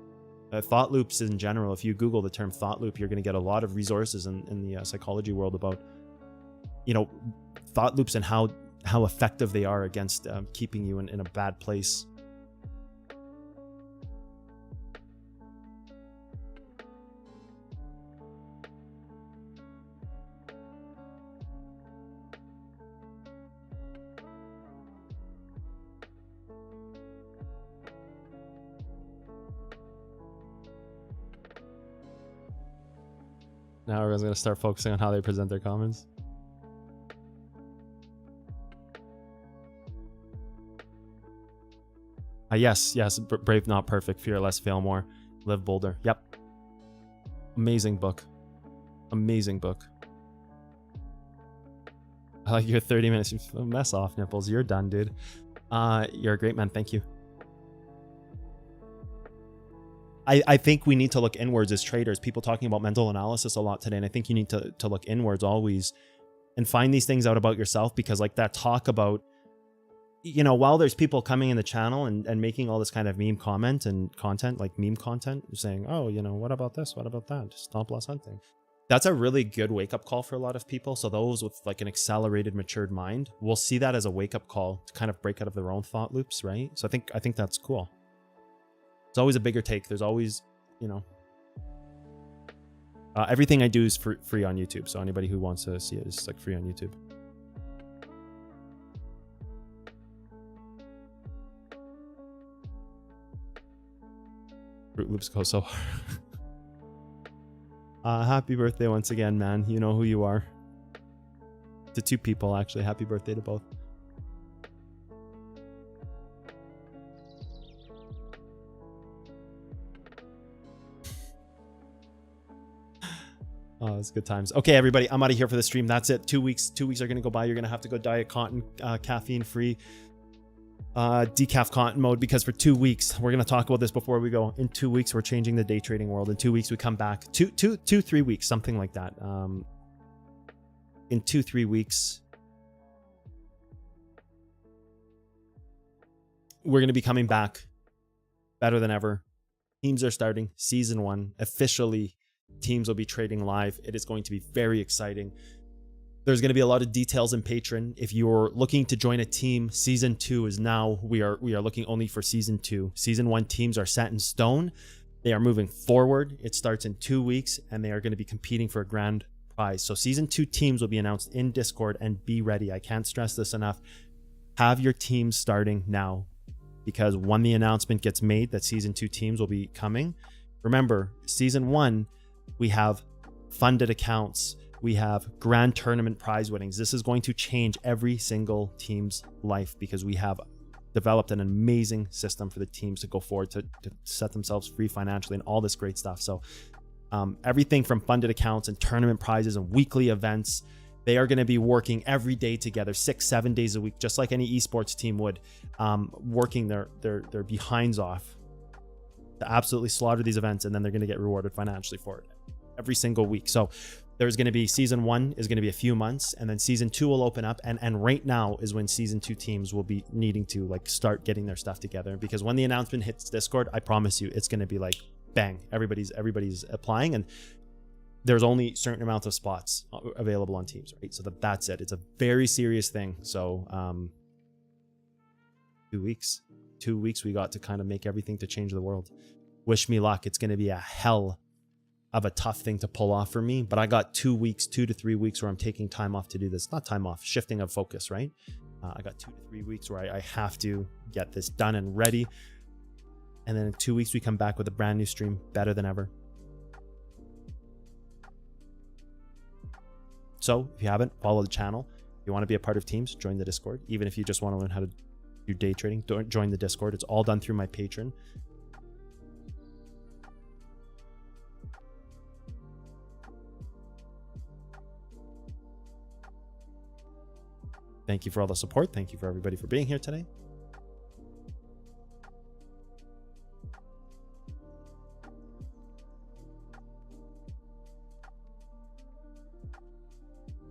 Thought loops in general, if you Google the term thought loop, you're going to get a lot of resources in the psychology world about, thought loops and how effective they are against keeping you in a bad place. Now everyone's going to start focusing on how they present their comments. Yes. Brave, not perfect. Fear less, fail more. Live bolder. Yep. Amazing book. Amazing book. I like your 30 minutes. Mess off, Nipples. You're done, dude. You're a great man. Thank you. I think we need to look inwards as traders. People talking about mental analysis a lot today, and I think you need to look inwards always and find these things out about yourself, because like that talk about, while there's people coming in the channel and making all this kind of meme comment and content, like meme content, saying, oh, what about this? What about that? Stop loss hunting. That's a really good wake-up call for a lot of people. So those with like an accelerated, matured mind will see that as a wake-up call to kind of break out of their own thought loops, right? So I think that's cool. It's always a bigger take. There's always, everything I do is free on YouTube. So anybody who wants to see it is like free on YouTube. Fruit Loops go so hard. Happy birthday once again, man. You know who you are. To 2 people, actually. Happy birthday to both. Oh, it's good times. Okay, everybody, I'm out of here for the stream. That's it. 2 weeks. 2 weeks are going to go by. You're going to have to go diet cotton, caffeine-free, decaf cotton mode, because for 2 weeks, we're going to talk about this before we go. In 2 weeks, we're changing the day trading world. In 2 weeks, we come back. 3 weeks, something like that. In 2-3 weeks, we're going to be coming back better than ever. Teams are starting. Season 1 officially. Teams will be trading live. It is going to be very exciting. There's going to be a lot of details in Patreon. If you're looking to join a team, season 2 is now. We are looking only for season 2. Season 1 teams are set in stone. They are moving forward. It starts in 2 weeks, and they are going to be competing for a grand prize. So season 2 teams will be announced in Discord, and be ready. I can't stress this enough. Have your teams starting now, because when the announcement gets made that season 2 teams will be coming, remember, season 1, we have funded accounts. We have grand tournament prize winnings. This is going to change every single team's life, because we have developed an amazing system for the teams to go forward to set themselves free financially and all this great stuff. So everything from funded accounts and tournament prizes and weekly events, they are going to be working every day together, 6-7 days a week, just like any esports team would, working their behinds off to absolutely slaughter these events, and then they're going to get rewarded financially for it every single week. So there's going to be season 1 is going to be a few months, and then season 2 will open up, and right now is when season 2 teams will be needing to like start getting their stuff together, because when the announcement hits Discord, I promise you it's going to be like bang, everybody's applying, and there's only certain amounts of spots available on teams, right? So that's it. It's a very serious thing. So 2 weeks we got to kind of make everything to change the world. Wish me luck. It's going to be a hell of a tough thing to pull off for me, but I got 2 weeks, 2 to 3 weeks where I'm taking time off to do this. Not time off, shifting of focus, right? I got 2 to 3 weeks where I have to get this done and ready. And then in 2 weeks, we come back with a brand new stream, better than ever. So if you haven't, follow the channel. If you want to be a part of teams, join the Discord. Even if you just want to learn how to do day trading, join the Discord. It's all done through my Patreon. Thank you for all the support. Thank you for everybody for being here today.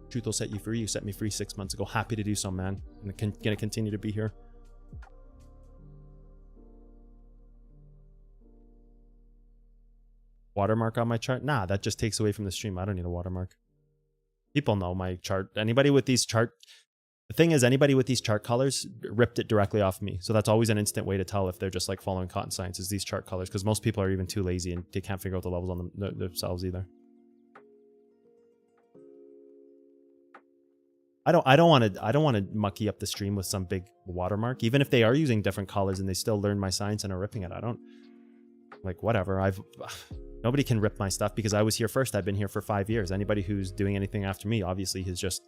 Truth will set you free. You set me free 6 months ago. Happy to do so, man. I'm gonna continue to be here. Watermark on my chart? Nah, that just takes away from the stream. I don't need a watermark. People know my chart. Anybody with these chart... The thing is, anybody with these chart colors ripped it directly off me. So that's always an instant way to tell if they're just like following cotton science, is these chart colors. Because most people are even too lazy and they can't figure out the levels on themselves either. I don't want to mucky up the stream with some big watermark, even if they are using different colors and they still learn my science and are ripping it. I don't, like, whatever. Nobody can rip my stuff because I was here first. I've been here for 5 years. Anybody who's doing anything after me obviously has just,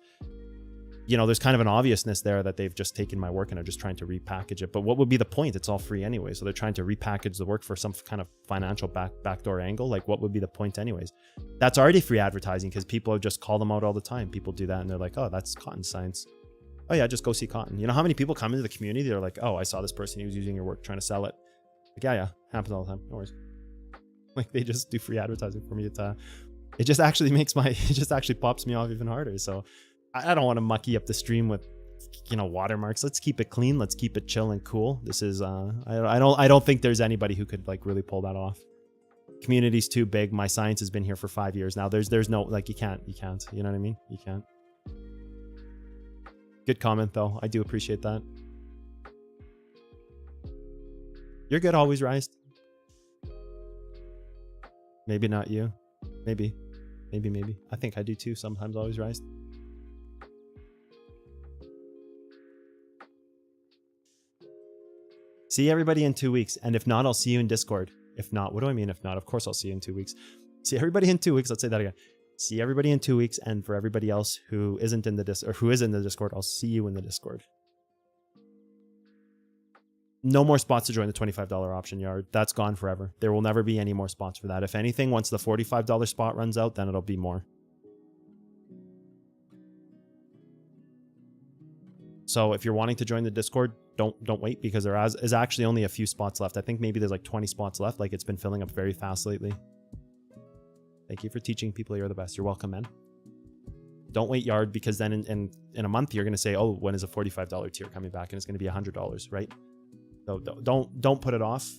you know, there's kind of an obviousness there that they've just taken my work and are just trying to repackage it. But what would be the point? It's all free anyway. So they're trying to repackage the work for some kind of financial backdoor angle. Like, what would be the point anyways? That's already free advertising because people just call them out all the time. People do that and they're like, oh, that's cotton science. Oh yeah, just go see cotton. You know how many people come into the community? They're like, oh, I saw this person who was using your work trying to sell it. Like, yeah, happens all the time. No worries. Like, they just do free advertising for me. It just actually makes it just actually pops me off even harder. So I don't want to mucky up the stream with, you know, watermarks. Let's keep it clean. Let's keep it chill and cool. This is I don't think there's anybody who could like really pull that off. Community's too big. My science has been here for 5 years now. There's no, like, you can't. You know what I mean? You can't. Good comment though. I do appreciate that. You're good always, Rise. Maybe not you. Maybe. I think I do too. Sometimes always, Rise. See everybody in 2 weeks. And if not, I'll see you in Discord. If not, what do I mean if not? Of course I'll see you in 2 weeks. See everybody in 2 weeks. Let's say that again. See everybody in 2 weeks. And for everybody else who isn't in the who is in the Discord, I'll see you in the Discord. No more spots to join the $25 option yard. That's gone forever. There will never be any more spots for that. If anything, once the $45 spot runs out, then it'll be more. So if you're wanting to join the Discord, don't wait, because there is actually only a few spots left. I think maybe there's like 20 spots left. Like, it's been filling up very fast lately. Thank you for teaching people you're the best. You're welcome, man. Don't wait, yard, because then in a month you're going to say, oh, when is a $45 tier coming back? And it's going to be $100, right? So don't put it off.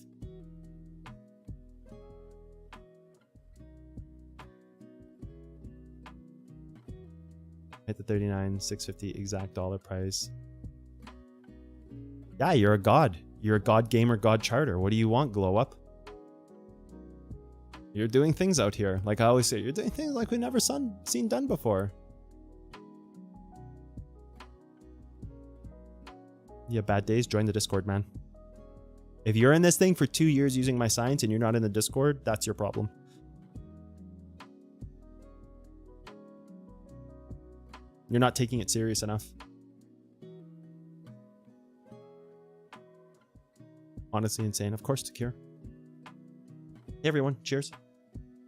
Hit the 39,650 exact dollar price. Yeah, you're a god. You're a god gamer, god charter. What do you want? Glow up. You're doing things out here. Like I always say, you're doing things like we've never seen done before. You have bad days? Join the Discord, man. If you're in this thing for 2 years using my science and you're not in the Discord, that's your problem. You're not taking it serious enough. Honestly insane. Of course, Secure. Hey everyone, cheers.